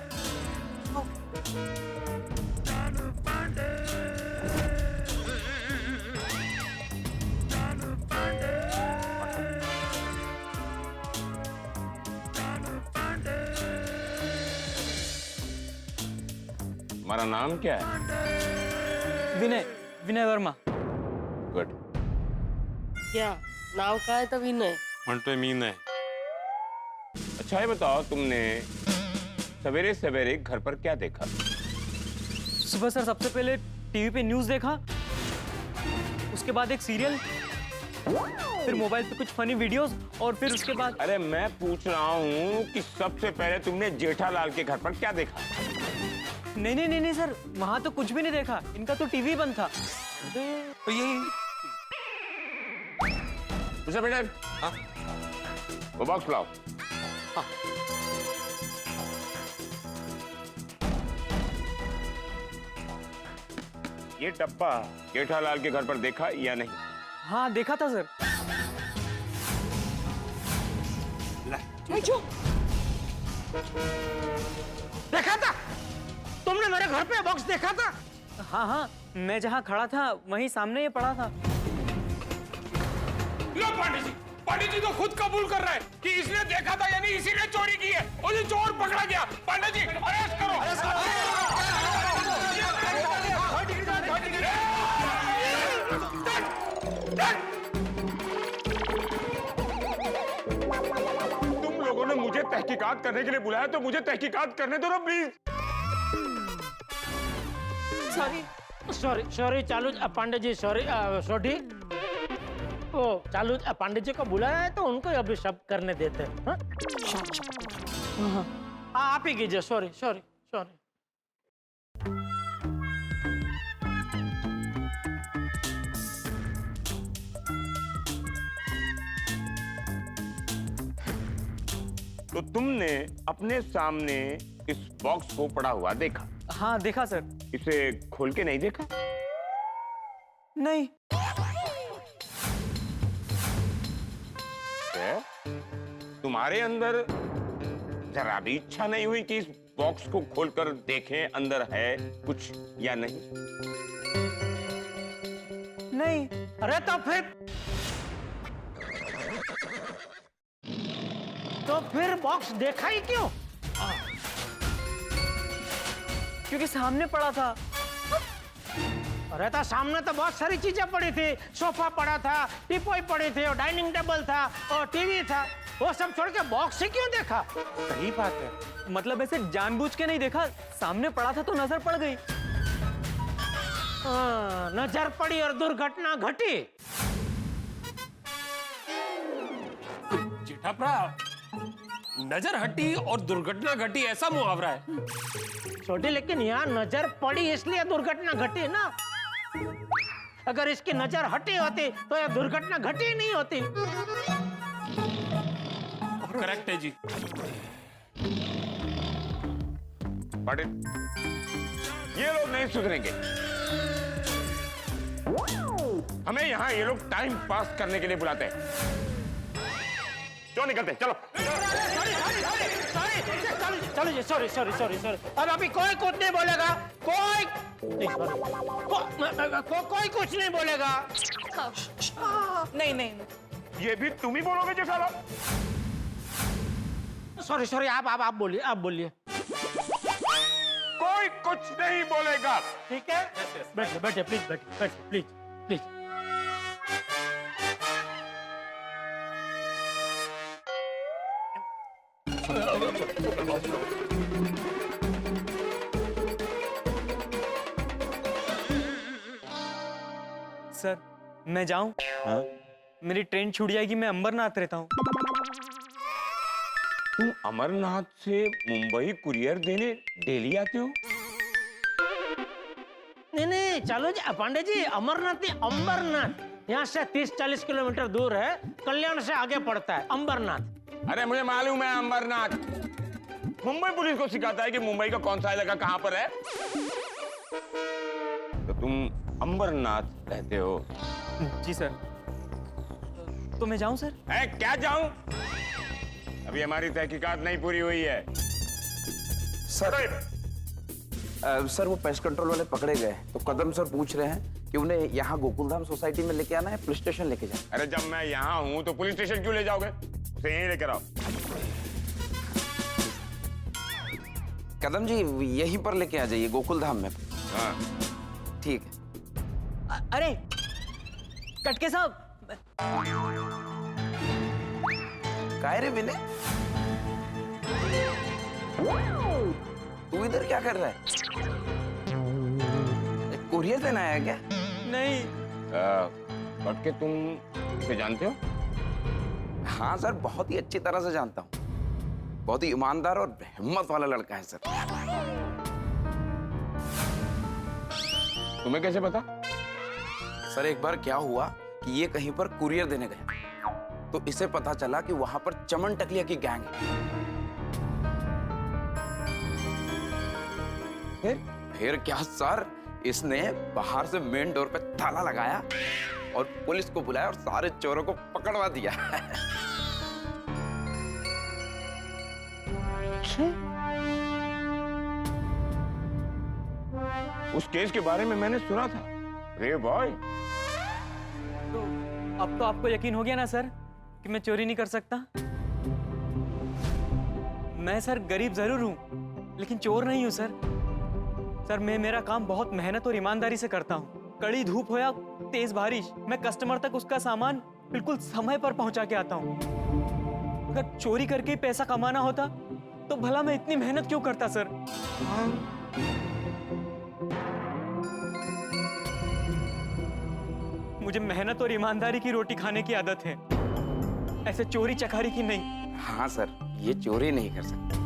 तुम्हारा नाम क्या है? विनय, विनय वर्मा। गुड। क्या नाव का है? तभी नहीं म्हणतोय मी नाही। अच्छा ये बताओ, तुमने सवेरे सवेरे घर पर क्या देखा? सुबह सर सबसे पहले टीवी पे न्यूज़ देखा, उसके बाद एक सीरियल, फिर मोबाइल पे कुछ फनी वीडियोस, और फिर उसके बाद। अरे मैं पूछ रहा हूँ कि सबसे पहले तुमने जेठालाल के घर पर क्या देखा? नहीं नहीं नहीं नहीं सर, वहां तो कुछ भी नहीं देखा, इनका तो टीवी बंद था। तो यही बेटा, हाँ? वो बॉक्स लाओ। हाँ। ये डब्बा जेठालाल के घर पर देखा या नहीं? हाँ देखा था सर। देखा था? तुमने मेरे घर पे बॉक्स देखा था? हाँ हाँ, मैं जहाँ खड़ा था वहीं सामने ये पड़ा था। लो पांडे जी तो खुद कबूल कर रहा है कि इसने देखा था, यानी इसी ने चोरी की है। और ये चोर पकड़ा गया। पांडे जी अरेस्ट करो। तुम लोगों ने मुझे तहकीकात करने के लिए बुलाया तो मुझे तहकीकात करने दो ना प्लीज। सॉरी सॉरी सॉरी चालू पांडे जी, सॉरी सॉरी। ओ चालू पांडे जी को बुलाया है तो उनको अभी शब्द करने देते हैं। हाँ? आप ही कीजिए। Sorry sorry sorry. तो तुमने अपने सामने इस बॉक्स को पड़ा हुआ देखा? हाँ देखा सर। इसे खोल के नहीं देखा? नहीं। तुम्हारे अंदर जरा भी इच्छा नहीं हुई कि इस बॉक्स को खोलकर देखें अंदर है कुछ या नहीं? नहीं। अरे तो फिर बॉक्स देखा ही क्यों? क्योंकि सामने पड़ा था। अरे तो सामने तो बहुत सारी चीजें पड़ी थी, सोफा पड़ा था, टीपॉय पड़ी थी, और डाइनिंग टेबल था, और टीवी था। वो सब छोड़ के बॉक्स से क्यों देखा? सही बात है। मतलब ऐसे जानबूझ के नहीं देखा, सामने पड़ा था तो नजर पड़ गई। नजर पड़ी और दुर्घटना घटी। जेठाप्रा, नजर हटी और दुर्घटना घटी, ऐसा मुहावरा है। छोटी, लेकिन यहाँ नजर पड़ी इसलिए दुर्घटना घटी ना। अगर इसकी नजर हटी होती तो यह दुर्घटना घटी ही नहीं होती। करेक्ट है जी। पाटिल, ये लोग नहीं सुधरेंगे। हमें यहाँ ये लोग टाइम पास करने के लिए बुलाते हैं। क्यों निकलते? चलो चलो जी, सॉरी सॉरी सॉरी सॉरी। अब अभी कोई कुछ नहीं बोलेगा, कोई कुछ नहीं बोलेगा। नहीं नहीं, ये भी तुम ही बोलोगे जेठालाल? सॉरी सॉरी, आप बोलिए, आप बोलिए। कोई कुछ नहीं बोलेगा, ठीक है? बैठिए बैठिए, प्लीज बैठिए, प्लीज प्लीज। सर मैं जाऊं? हाँ? मेरी ट्रेन छूट जाएगी, मैं अंबरनाथ रहता हूँ। तुम अमरनाथ से मुंबई कुरियर देने डेली आते हो? नहीं, चलो जी पांडे जी, अमरनाथ नहीं, अंबरनाथ। यहाँ से 30-40 किलोमीटर दूर है, कल्याण से आगे पड़ता है अंबरनाथ। अरे मुझे मालूम है अंबरनाथ। मुंबई पुलिस को सिखाता है कि मुंबई का कौन सा इलाका कहाँ पर है। तो तुम अंबरनाथ रहते हो? जी सर। तो मैं जाऊं सर? क्या जाऊं? अभी हमारी तहकीकात नहीं पूरी हुई है। सर वो पेस्ट कंट्रोल वाले पकड़े गए, तो कदम सर पूछ रहे हैं कि उन्हें यहाँ गोकुलधाम सोसाइटी में लेके आना है, पुलिस स्टेशन लेके जाना। अरे जब मैं यहाँ हूँ तो पुलिस स्टेशन क्यों ले जाओगे? उसे यहीं लेकर आओ। कदम जी यहीं पर लेके आ जाइए, गोकुलधाम में। हाँ ठीक है। अरे कटके साहब। काय रे विनय, तू इधर क्या कर रहा है? कुरियर देना आया क्या? नहीं। कटके तुम इसे जानते हो? हाँ सर, बहुत ही अच्छी तरह से जानता हूँ। बहुत ही ईमानदार और हिम्मत वाला लड़का है सर। तुम्हें कैसे पता? सर एक बार क्या हुआ कि ये कहीं पर कुरियर देने गया, तो इसे पता चला कि वहां पर चमन टकलिया की गैंग है। फिर क्या सर, इसने बाहर से मेन डोर पे ताला लगाया और पुलिस को बुलाया और सारे चोरों को पकड़वा दिया। उस केस के बारे में मैंने सुना था। रे बॉय, तो अब तो आपको यकीन हो गया ना सर कि मैं चोरी नहीं कर सकता? मैं सर गरीब जरूर हूं, लेकिन चोर नहीं हूं सर। सर मैं मेरा काम बहुत मेहनत और ईमानदारी से करता हूं। कड़ी धूप हो या तेज बारिश, मैं कस्टमर तक उसका सामान बिल्कुल समय पर पहुंचा के आता हूं। अगर चोरी करके पैसा कमाना होता तो भला मैं इतनी मेहनत क्यों करता सर? मुझे मेहनत और ईमानदारी की रोटी खाने की आदत है, ऐसे चोरी चकारी की नहीं। हाँ सर, ये चोरी नहीं कर सकते।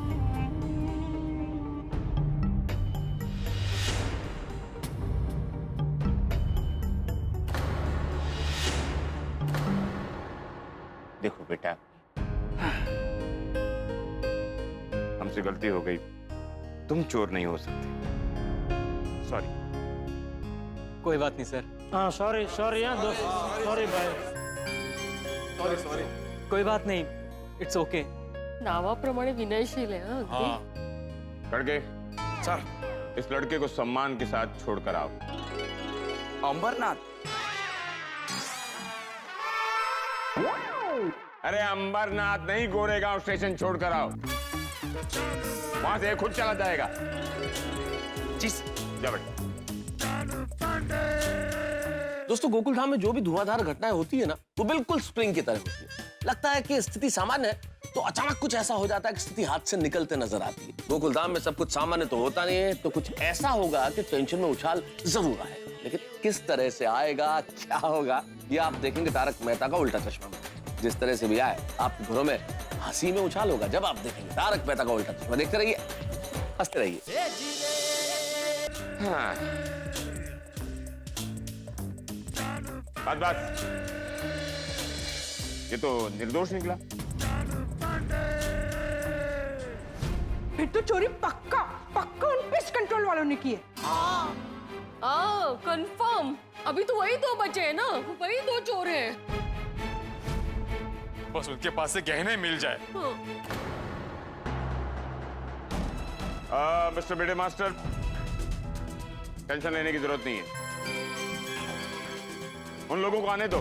देखो बेटा, हमसे गलती हो गई। तुम चोर नहीं हो सकते। सॉरी। कोई बात नहीं सर। हाँ सॉरी सॉरी, सॉरी भाई, सॉरी सॉरी। कोई बात नहीं, इट्स ओके। नावाप्रमाणे विनयशील है हाँ, हाँ। लड़के, सर इस लड़के को सम्मान के साथ छोड़कर आओ। अंबरनाथ? अरे अंबरनाथ नहीं, गोरेगांव स्टेशन छोड़कर आओ। वहां से खुद चला जाएगा। जी जा बेटा। दोस्तों गोकुलधाम में जो भी धुआंधार घटनाएं होती है ना, वो बिल्कुल स्प्रिंग की तरह होती है। लगता है कि स्थिति सामान्य है, तो अचानक कुछ ऐसा हो जाता है कि स्थिति हाथ से निकलते नजर आती है। गोकुलधाम में सब कुछ सामान्य तो होता नहीं है, तो कुछ ऐसा होगा कि टेंशन में उछाल जरूर आएगा, लेकिन किस तरह से आएगा, क्या होगा, ये आप देखेंगे तारक मेहता का उल्टा चश्मा में। जिस तरह से भी आए, आपके घरों में हंसी में उछाल होगा जब आप देखेंगे तारक मेहता का उल्टा चश्मा। देखते रहिए, हंसते रहिए। हाँ। बात ये तो निर्दोष निकला। फिर तो चोरी पक्का पक्का उन पेस्ट कंट्रोल वालों ने की है। कंफर्म। अभी तो वही दो बचे हैं ना, वही दो चोर हैं। बस उनके पास से गहने मिल जाए। मिस्टर बेटे मास्टर, टेंशन लेने की जरूरत नहीं है। उन लोगों को आने दो,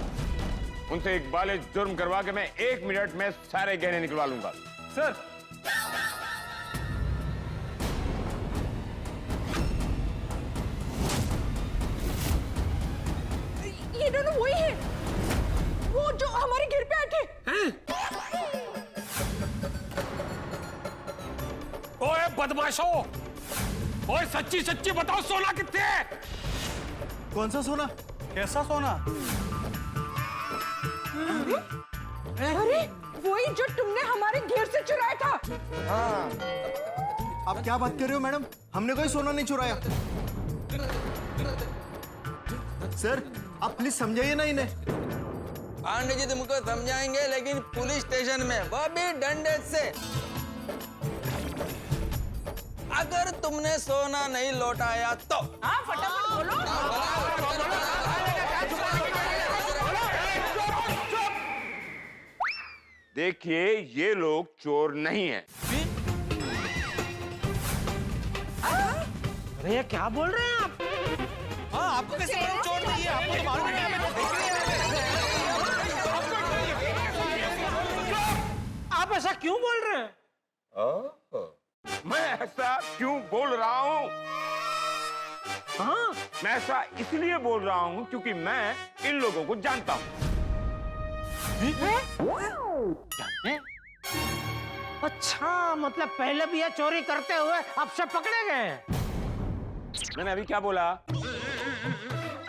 उनसे इकबाल जुर्म करवा के मैं 1 मिनट में सारे गहने निकलवा लूंगा। सर, ये दोनों वही है, वो जो हमारे घर पे आए थे। ओए बदमाशों, ओए सच्ची सच्ची बताओ सोना कितने है? कौन सा सोना? कैसा सोना? अरे वही जो तुमने हमारे घर से चुराया था। हाँ। आप क्या बात कर रहे हो मैडम? हमने कोई सोना नहीं चुराया। सर आप प्लीज समझाइए ना इन्हें। पांडे जी तुमको समझाएंगे, लेकिन पुलिस स्टेशन में, वो भी डंडे से। अगर तुमने सोना नहीं लौटाया तो। हाँ फटाफट बोलो। देखिए, ये लोग चोर नहीं हैं। अरे क्या बोल रहे हैं आप? हाँ, आपको कैसे मालूम चोर नहीं है? आपको तो मालूम नहीं है। आप ऐसा क्यों बोल रहे हैं? मैं ऐसा क्यों बोल रहा हूं? हाँ, मैं ऐसा इसलिए बोल रहा हूं क्योंकि मैं इन लोगों को जानता हूं। अच्छा, मतलब पहले भी ये चोरी करते हुए अब सब पकड़े गए हैं। मैंने अभी क्या बोला?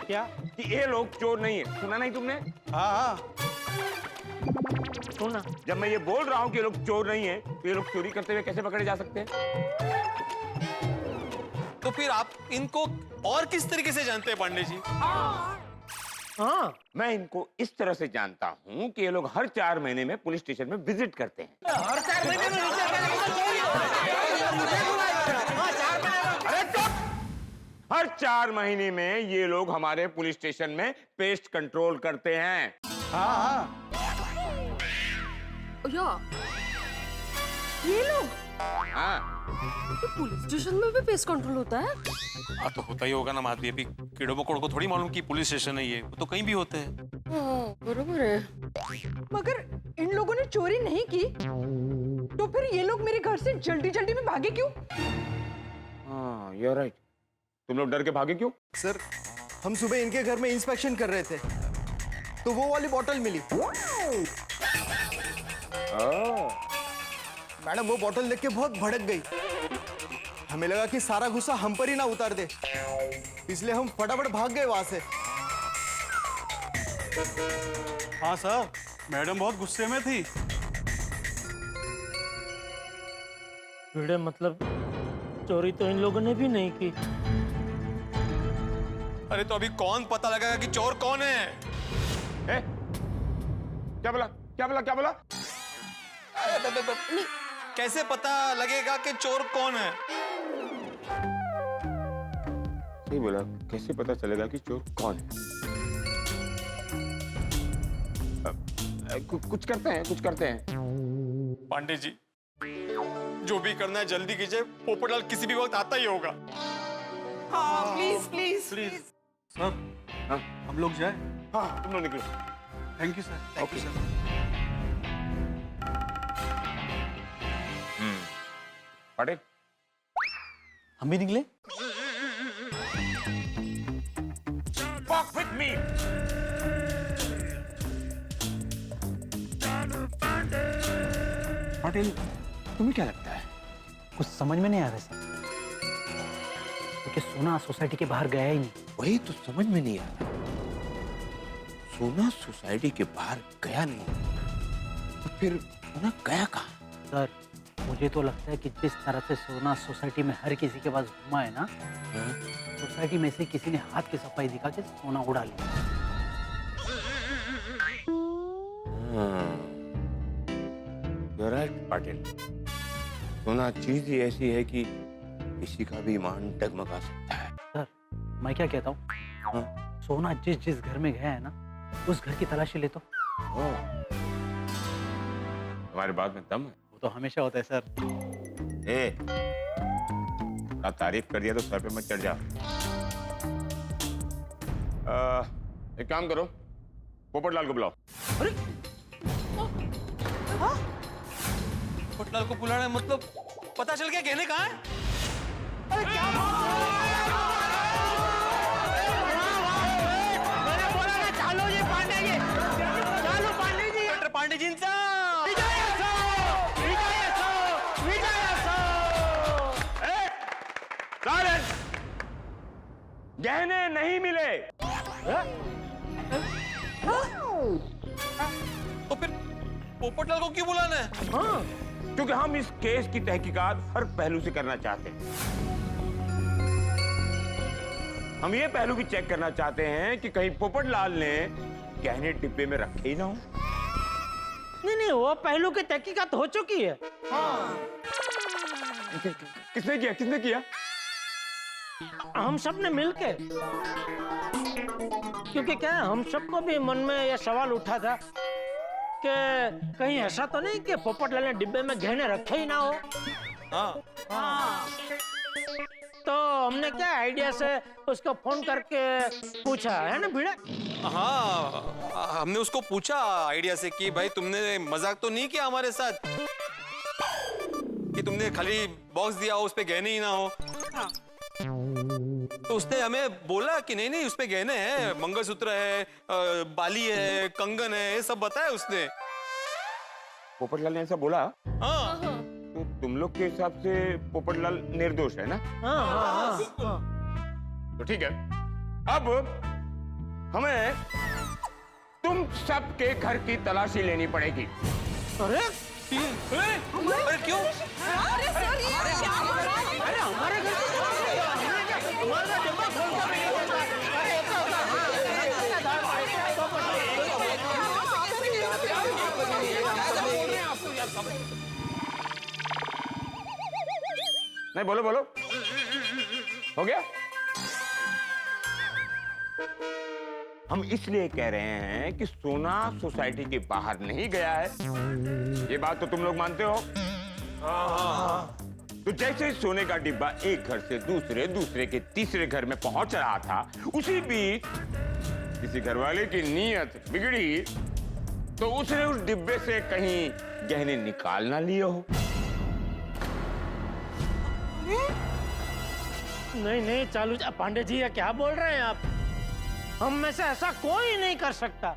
क्या? कि ये लोग चोर नहीं है। सुना नहीं तुमने? हाँ। सुना। जब मैं ये बोल रहा हूँ कि ये लोग चोर नहीं है, तो ये लोग चोरी करते हुए कैसे पकड़े जा सकते हैं? तो फिर आप इनको और किस तरीके से जानते हैं पांडे जी? हाँ, मैं इनको इस तरह से जानता हूँ कि ये लोग हर 4 महीने में पुलिस स्टेशन में विजिट करते हैं। हर 4 महीने में अरे चुप! हर 4 महीने में ये लोग हमारे पुलिस स्टेशन में पेस्ट कंट्रोल करते हैं। हाँ। या ये लोग? हाँ। तो पुलिस स्टेशन में भी पेस्ट कंट्रोल होता है? हाँ, तो होता ही होगा ना माधवी। अभी कीड़ों मकोड़ों को थोड़ी मालूम कि पुलिस स्टेशन है ये, वो तो कहीं भी होते हैं। बरोबर है। मगर इन लोगों ने चोरी नहीं की, तो फिर ये लोग मेरे घर से जल्दी जल्दी में भागे क्यों? हाँ, you're right। तुम लोग डर के भागे क्यों? सर हम सुबह इनके घर में इंस्पेक्शन कर रहे थे, तो वो वाली बोतल मिली। मैडम वो बोतल देख के बहुत भड़क गई। हमें लगा कि सारा गुस्सा हम पर ही ना उतार दे, इसलिए हम फटाफट भाग गए वहां से। हाँ सर, मैडम बहुत गुस्से में थी। भिड़े मतलब चोरी तो इन लोगों ने भी नहीं की। अरे तो अभी कौन पता लगाएगा कि चोर कौन है? क्या बोला? क्या बोला? क्या बोला? कैसे पता लगेगा कि चोर कौन है? सही बोला। कैसे पता चलेगा कि चोर कौन है? कुछ करते हैं, कुछ करते हैं। पांडे जी, जो भी करना है जल्दी कीजिए। पोपटलाल किसी भी वक्त आता ही होगा। हाँ प्लीज प्लीज प्लीज सर, हाँ? हम लोग जाए? हाँ, तुम लोग निकलो। Thank you sir. Thank you sir. Patel, हम भी निकले? Walk with me. पाटिल तुम्हें क्या लगता है? कुछ समझ में नहीं आ रहा सर, क्योंकि सोना सोसाइटी के बाहर गया ही नहीं। वही तो समझ में नहीं आ रहा। सोना सोसाइटी के बाहर गया नहीं, तो फिर सोना गया कहाँ? सर मुझे तो लगता है कि जिस तरह से सोना सोसाइटी में हर किसी के पास घुमा है ना, सोसाइटी में से किसी ने हाथ की सफाई दिखा के सोना उड़ा लिया। राइट पाटिल, सोना चीज ही ऐसी है कि किसी का भी ईमान डगमगा सकता है। सर मैं क्या कहता हूँ, सोना जिस जिस घर में गया है ना, उस घर की तलाशी ले तो। हमारी बात में दम है। वो तो हमेशा होता है सर। का तारीफ कर दिया तो सर पे मत चढ़ जा। एक काम करो, पोपटलाल को बुलाओ। पोपटलाल को बुलाना है मतलब पता चल गया गहने कहाँ है? अरे क्या मैंने बोला ना, चालो जी पांडे जी, चालो पांडे जी, डॉक्टर पांडे जी गहने नहीं मिले। तो फिर पोपटलाल को क्यों बुलाना है? क्योंकि हम इस केस की तहकीकात हर पहलू से करना चाहते हैं। हम ये पहलू भी चेक करना चाहते हैं कि कहीं पोपटलाल ने गहने डिब्बे में रखे ही ना हो। नहीं, वो पहलू की तहकीकात हो चुकी है। किसने किया? किसने किया? हम सब ने मिलके, क्योंकि क्या है, हम सबको भी मन में यह सवाल उठा था कि कहीं ऐसा तो नहीं कि पोपटलाल ने डिब्बे में गहने रखे ही ना हो। तो हमने क्या आइडिया से उसको फोन करके पूछा, है ना भिड़े? हाँ, हमने उसको पूछा आइडिया से कि भाई तुमने मजाक तो नहीं किया हमारे साथ कि तुमने खाली बॉक्स दिया हो, उस पे गहने ही ना हो। तो उसने हमें बोला कि नहीं उस पे गहने हैं, मंगलसूत्र है, बाली है, कंगन है, ये सब बताया उसने। पोपटलाल ने ऐसा बोला? हाँ। तो तुम लोग के हिसाब से पोपटलाल निर्दोष है ना? हाँ। तो ठीक है, अब हमें तुम सबके घर की तलाशी लेनी पड़ेगी। अरे अरे क्यों? अरे सर ये क्या हो रहा है? अरे हमारे घर की हमारा डिब्बा खोल कर नहीं होता। नहीं, बोलो बोलो, हो गया? हम इसलिए कह रहे हैं कि सोना सोसाइटी के बाहर नहीं गया है, ये बात तो तुम लोग मानते हो? तो जैसे सोने का डिब्बा एक घर से दूसरे के तीसरे घर में पहुंच रहा था, उसी बीच किसी घरवाले की नीयत बिगड़ी तो उसने उस डिब्बे से कहीं गहने निकाल ना लिए हो। नहीं चालू पांडे जी, ये क्या बोल रहे हैं आप? हम में से ऐसा कोई नहीं कर सकता।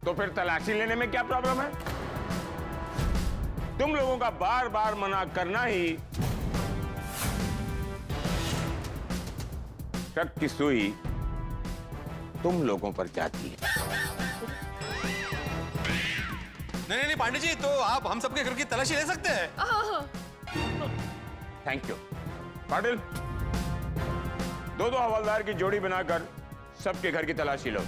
तो फिर तलाशी लेने में क्या प्रॉब्लम है? तुम लोगों का बार बार मना करना ही शक की सुई तुम लोगों पर जाती है। नहीं पांडे जी, तो आप हम सबके घर की तलाशी ले सकते हैं। थैंक यू पाटिल, दो हवलदार की जोड़ी बनाकर सबके घर की तलाशी लो।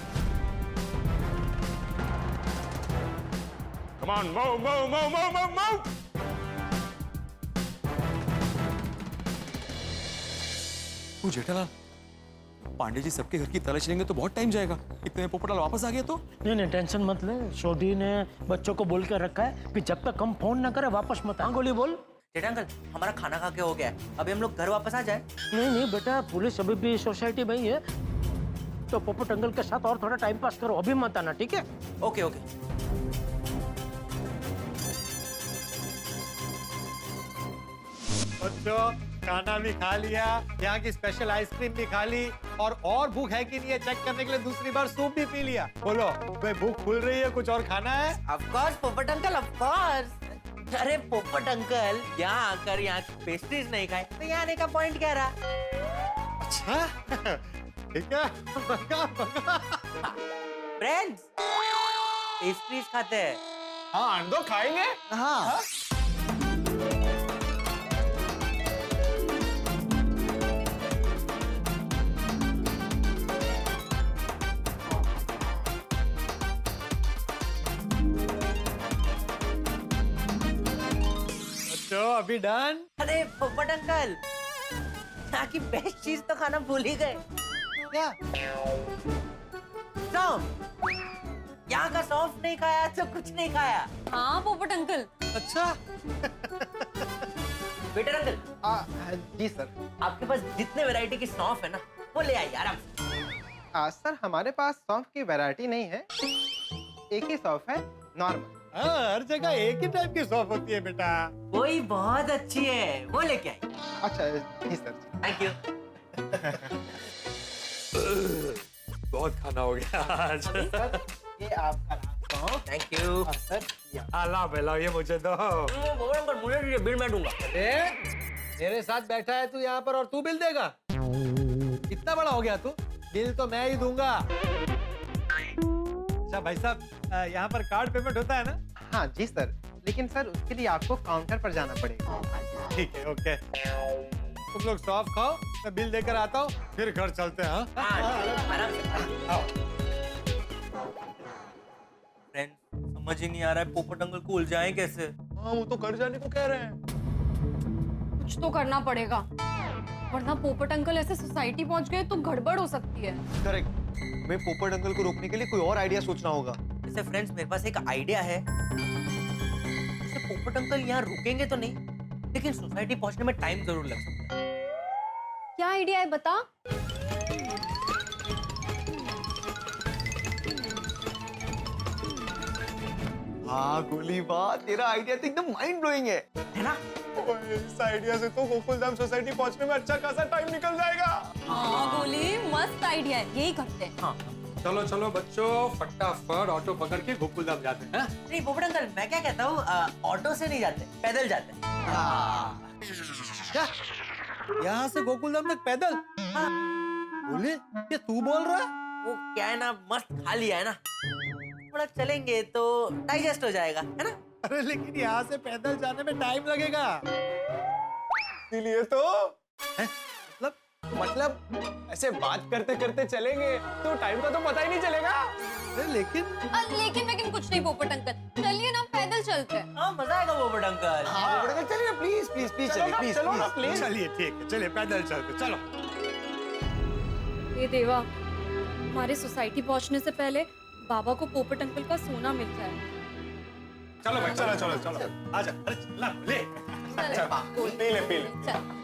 Come on, move move move move move move. Jethalal, Pandey ji सबके घर की तलाशी लेंगे तो बहुत टाइम जाएगा। इतने में पोपटलाल वापस आ गया तो? नहीं टेंशन मत ले, सोडी ने बच्चों को बोल कर रखा है कि जब तक हम फोन ना करें वापस मत। हाँ गोली बोल। जेठा अंकल, हमारा खाना खा के हो गया है, अभी हम लोग घर वापस आ जाए? नहीं बेटा, पुलिस अभी भी सोसाइटी में ही है, तो पोपट अंकल के साथ और थोड़ा टाइम पास करो, अभी मत आना, ठीक है? ओके। बच्चों, खाना भी खा लिया, यहाँ की स्पेशल आइसक्रीम भी खा ली, और भूख है कि नहीं है चेक करने के लिए दूसरी बार सूप भी पी लिया। बोलो भाई, भूख खुल रही है, कुछ और खाना है? ऑफ कोर्स पोपट अंकल, ऑफ कोर्स। अरे पोपट अंकल, यहाँ आकर यहाँ की पेस्ट्रीज नहीं खाए तो यहाँ आने का पॉइंट क्या रहा? अच्छा ठीक है, फ्रेंड्स पेस्ट्रीज खाते हैं। हाँ अंडो खाएंगे। हाँ तो अभी डन। अरे पोपट अंकल, यहाँ की बेस्ट चीज तो खाना भूल ही गए। क्या? सौंफ। यहाँ का सौंफ नहीं खाया तो कुछ नहीं खाया। हाँ पोपट अंकल। अच्छा वेटर अंकल। जी सर। आपके पास जितने वैरायटी की सौंफ है ना, वो ले आइए आराम से। सर हमारे पास सौंफ की वैरायटी नहीं है, एक ही सौंफ है, नॉर्मल। हर जगह एक ही टाइप की सौंफ होती है बेटा। वही बहुत अच्छी है, वो लेके आई। अच्छा जी सर। Thank you. बहुत खाना हो गया आज। सर ये आपका सौंफ। Thank you sir. अल्लाह बेला, ये मुझे दो। पोपट अंकल मुझे दीजिए, बिल मैं दूंगा। मेरे साथ बैठा है तू यहाँ पर और तू बिल देगा? कितना बड़ा हो गया तू? बिल तो मैं ही दूंगा। अच्छा भाई साहब, यहाँ पर कार्ड पेमेंट होता है ना? हाँ जी सर, लेकिन सर उसके लिए आपको काउंटर पर जाना पड़ेगा। ठीक है, ओके। तुम लोग सौंफ खाओ, मैं बिल देकर आता हूँ, फिर घर चलते हैं। हाँ? फ्रेंड, समझ ही नहीं आ रहा है पोपट अंकल को उलझाए कैसे? हाँ वो तो घर जाने को कह रहे हैं। कुछ तो करना पड़ेगा, वरना पोपट अंकल ऐसे सोसाइटी पहुंच गए तो गड़बड़ हो सकती है। करेक्ट। हमें पोपट अंकल को रोकने के लिए कोई और आइडिया सोचना होगा। जैसे फ्रेंड्स, मेरे पास एक आइडिया है। जैसे पोपट अंकल यहाँ रुकेंगे तो नहीं, लेकिन सोसाइटी पहुंचने में टाइम जरूर लग सकता है। क्या आइडिया है बता? हाँ गोली, वाह, तेरा आइडिया तो एकदम माइंड ब्लोइंग है ना? इस आइडिया से तो गोकुलधाम सोसाइटी पहुंचने में अच्छा खासा टाइम निकल जाएगा। हाँ गोली, मस्त आइडिया है, यही करते हैं। हाँ। चलो चलो बच्चों, फटाफट ऑटो पकड़ के गोकुलधाम जाते हैं। नहीं पोपट अंकल, मैं क्या कहता हूँ, ऑटो से नहीं जाते, पैदल जाते। क्या? यहाँ से गोकुलधाम तक पैदल? हाँ। बोले ये तू बोल रहा है? वो क्या है ना, मस्त खा लिया है ना, थोड़ा चलेंगे तो डाइजेस्ट हो जाएगा, है ना? अरे लेकिन यहाँ से पैदल जाने में टाइम लगेगा, इसीलिए तो। मतलब ऐसे बात करते करते चलेंगे तो टाइम का तो पता ही नहीं चलेगा। लेकिन कुछ नहीं पोपट अंकल, चलिए ना पैदल चलते हैं। हाँ मजा आएगा पोपट अंकल। हाँ। पोपट अंकल चलिए, प्लीज प्लीज प्लीज चलिए, प्लीज। चलिए ठीक है, चलिए पैदल चलते, चलो। ये देवा, हमारे सोसाइटी पहुंचने से पहले बाबा को पोपट अंकल का सोना मिल जाए। चलो भाई, चलो चलो चलो, आजा। अरे ला, ले पी ले पी ले। चल।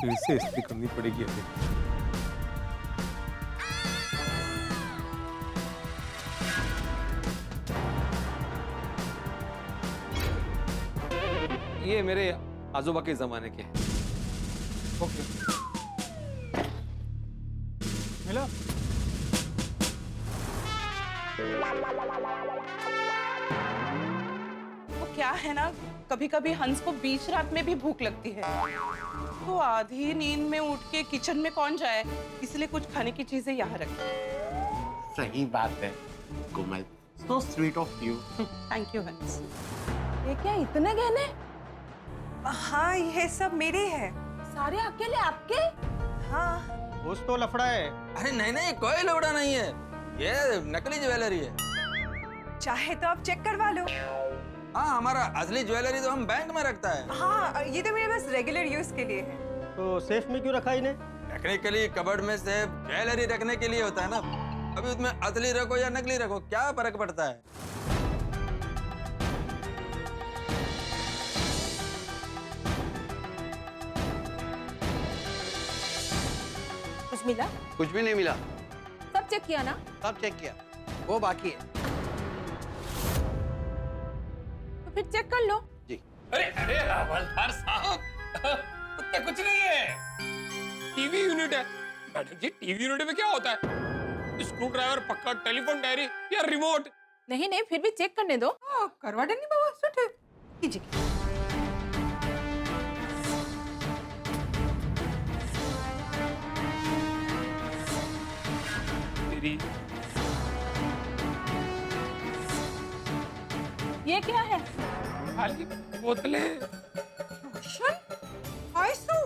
फिर से इस्त्री करनी पड़ेगी अभी। ये मेरे आजोबा के जमाने के। ओके, मिला? वो क्या है ना, कभी कभी हंस को बीच रात में भी भूख लगती है, तो आधी नींद में उठ के किचन में कौन जाए, इसलिए कुछ खाने की चीजें यहाँ रखी। सही बात है कोमल, so sweet of you। Thank you हंस। ये क्या इतने गहने? हाँ ये सब मेरे हैं। सारे अकेले आपके? हाँ। कुछ तो लफड़ा है। अरे नहीं नहीं, कोई लौड़ा नहीं है, ये नकली ज्वेलरी है। चाहे तो आप चेक करवा लो। हाँ, हमारा असली ज्वेलरी तो हम बैंक में रखता है। हाँ ये तो मेरे बस रेगुलर यूज के लिए है। तो सेफ में क्यों रखा इन्हें? टेक्निकली कबर्ड में सेफ ज्वेलरी रखने के लिए होता है ना, अभी उसमें असली रखो या नकली रखो क्या फर्क पड़ता है। कुछ मिला? कुछ भी नहीं मिला। चेक किया ना? सब चेक किया, वो बाकी है। तो फिर चेक कर लो। अरे अरे हवलदार साहब, कुत्ते कुछ नहीं है, टीवी यूनिट है। मैडम जी, टीवी यूनिट में क्या होता है? स्क्रू ड्राइवर, पक्का, टेलीफोन, डायरी या रिमोट? नहीं नहीं, फिर भी चेक करने दो। करवा देंगे बाबा, सुट कीजिए। तेरी ये क्या है? खाली बोतलें। रोशन, आइसो,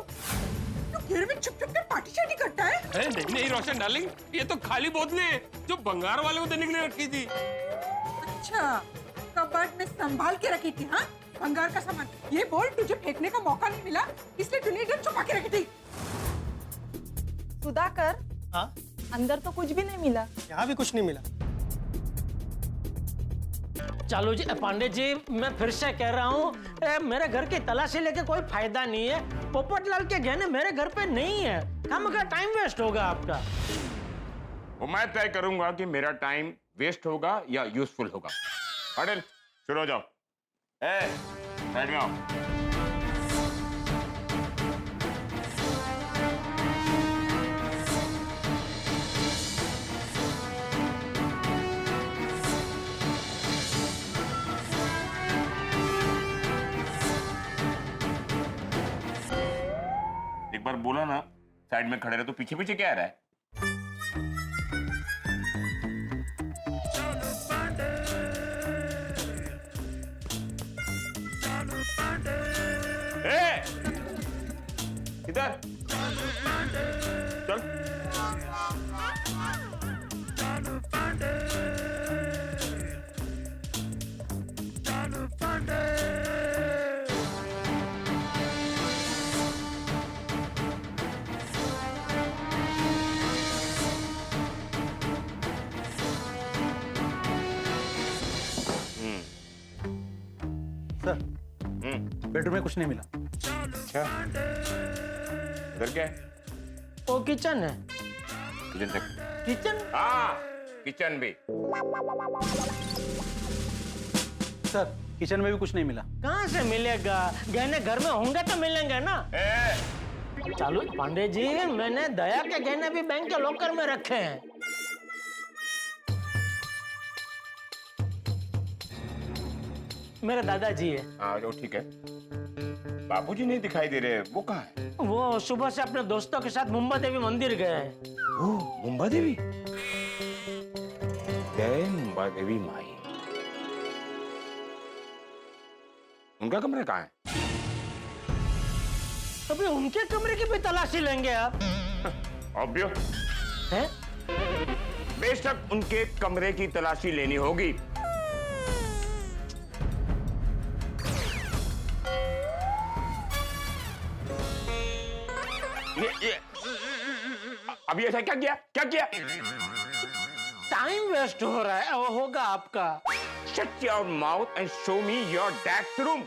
तो घेर में छुप छुप के पार्टी शार्टी करता है? अरे नहीं नहीं रोशन डार्लिंग, ये तो खाली बोतलें हैं जो बंगार वाले को देने के लिए रखी थी। अच्छा, कबर्ड में संभाल के रखी थी? हाँ, बंगार का सामान। ये बोल, तुझे फेंकने का मौका नहीं मिला, इसलिए तूने इधर छुपा के रखी थी। सुधाकर, हाँ, अंदर तो कुछ भी नहीं मिला। यहाँ भी कुछ नहीं मिला। चलो जी पांडे जी, मैं फिर से कह रहा हूँ, मेरे घर की तलाशी लेके कोई फायदा नहीं है। पोपटलाल के गहने मेरे घर पे नहीं है, खामखा टाइम वेस्ट होगा आपका। वो मैं तय करूंगा कि मेरा टाइम वेस्ट होगा या यूजफुल होगा। अडल, शुरू हो जाओ। साइड में आओ। एक बार बोला ना, साइड में खड़े रहे, तो पीछे पीछे क्या आ रहा है? इधर चल। सर, बेडरूम में कुछ नहीं मिला। अच्छा, इधर क्या है? वो किचन है। किचन तक? किचन? हाँ, किचन भी। सर, किचन में भी कुछ नहीं मिला। कहाँ से मिलेगा? गहने घर में होंगे तो मिलेंगे ना। चलो पांडे जी, मैंने दया के गहने भी बैंक के लॉकर में रखे हैं। मेरे दादाजी है। हाँ, जो ठीक है। बाबूजी नहीं दिखाई दे रहे, वो कहाँ है? वो सुबह से अपने दोस्तों के साथ मुंबा देवी मंदिर गए हैं। मुंबा देवी? जय मुंबा देवी माई। उनका कमरा कहाँ है? अभी उनके कमरे की भी तलाशी लेंगे आप? ऑब्वियो है? बेशक उनके कमरे की तलाशी लेनी होगी। ये अभी ऐसा क्या किया? क्या किया? टाइम वेस्ट हो रहा है। वो होगा आपका। Shut your mouth and show me your dad's room.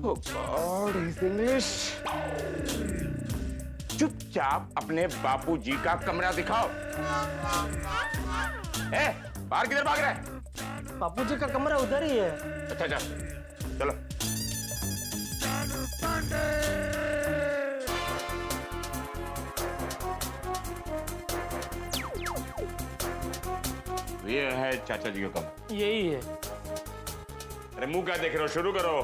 Oh God, his English. चुपचाप अपने बापूजी का कमरा दिखाओ। बाहर किधर भाग रहा है? बापूजी का कमरा उधर ही है। अच्छा अच्छा, चलो। ये है चाचा जी का कमरा। यही है। अरे मुंह क्या देख रहे हो? शुरू करो।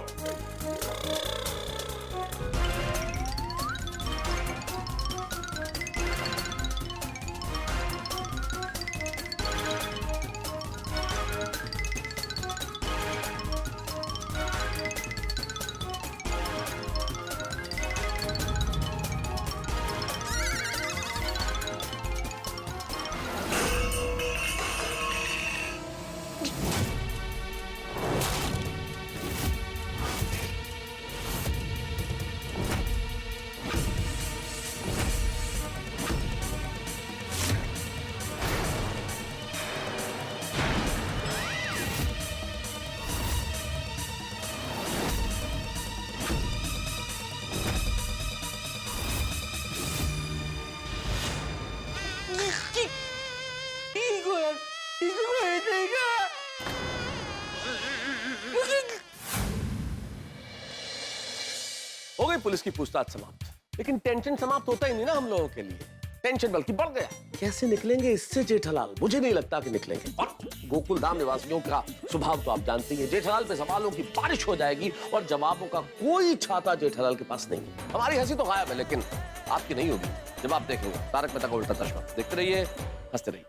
गई पुलिस की पूछताछ समाप्त, लेकिन टेंशन समाप्त होता ही नहीं ना हम लोगों के लिए, टेंशन बल्कि बढ़ गया। कैसे निकलेंगे इससे जेठालाल? मुझे नहीं लगता कि निकलेंगे। और गोकुल धाम निवासियों का स्वभाव तो आप जानते ही हैं, जेठालाल पे सवालों की बारिश हो जाएगी और जवाबों का कोई छाता जेठालाल के पास नहीं है। हमारी हंसी तो गायब है, लेकिन आपकी नहीं होगी जब आप देखेंगे तारक मेहता का उल्टा चश्मा। देखते रहिए, हंसते रहिए।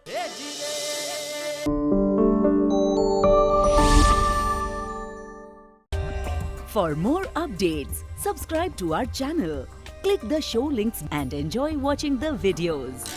For more updates, subscribe to our channel, click the show links and enjoy watching the videos.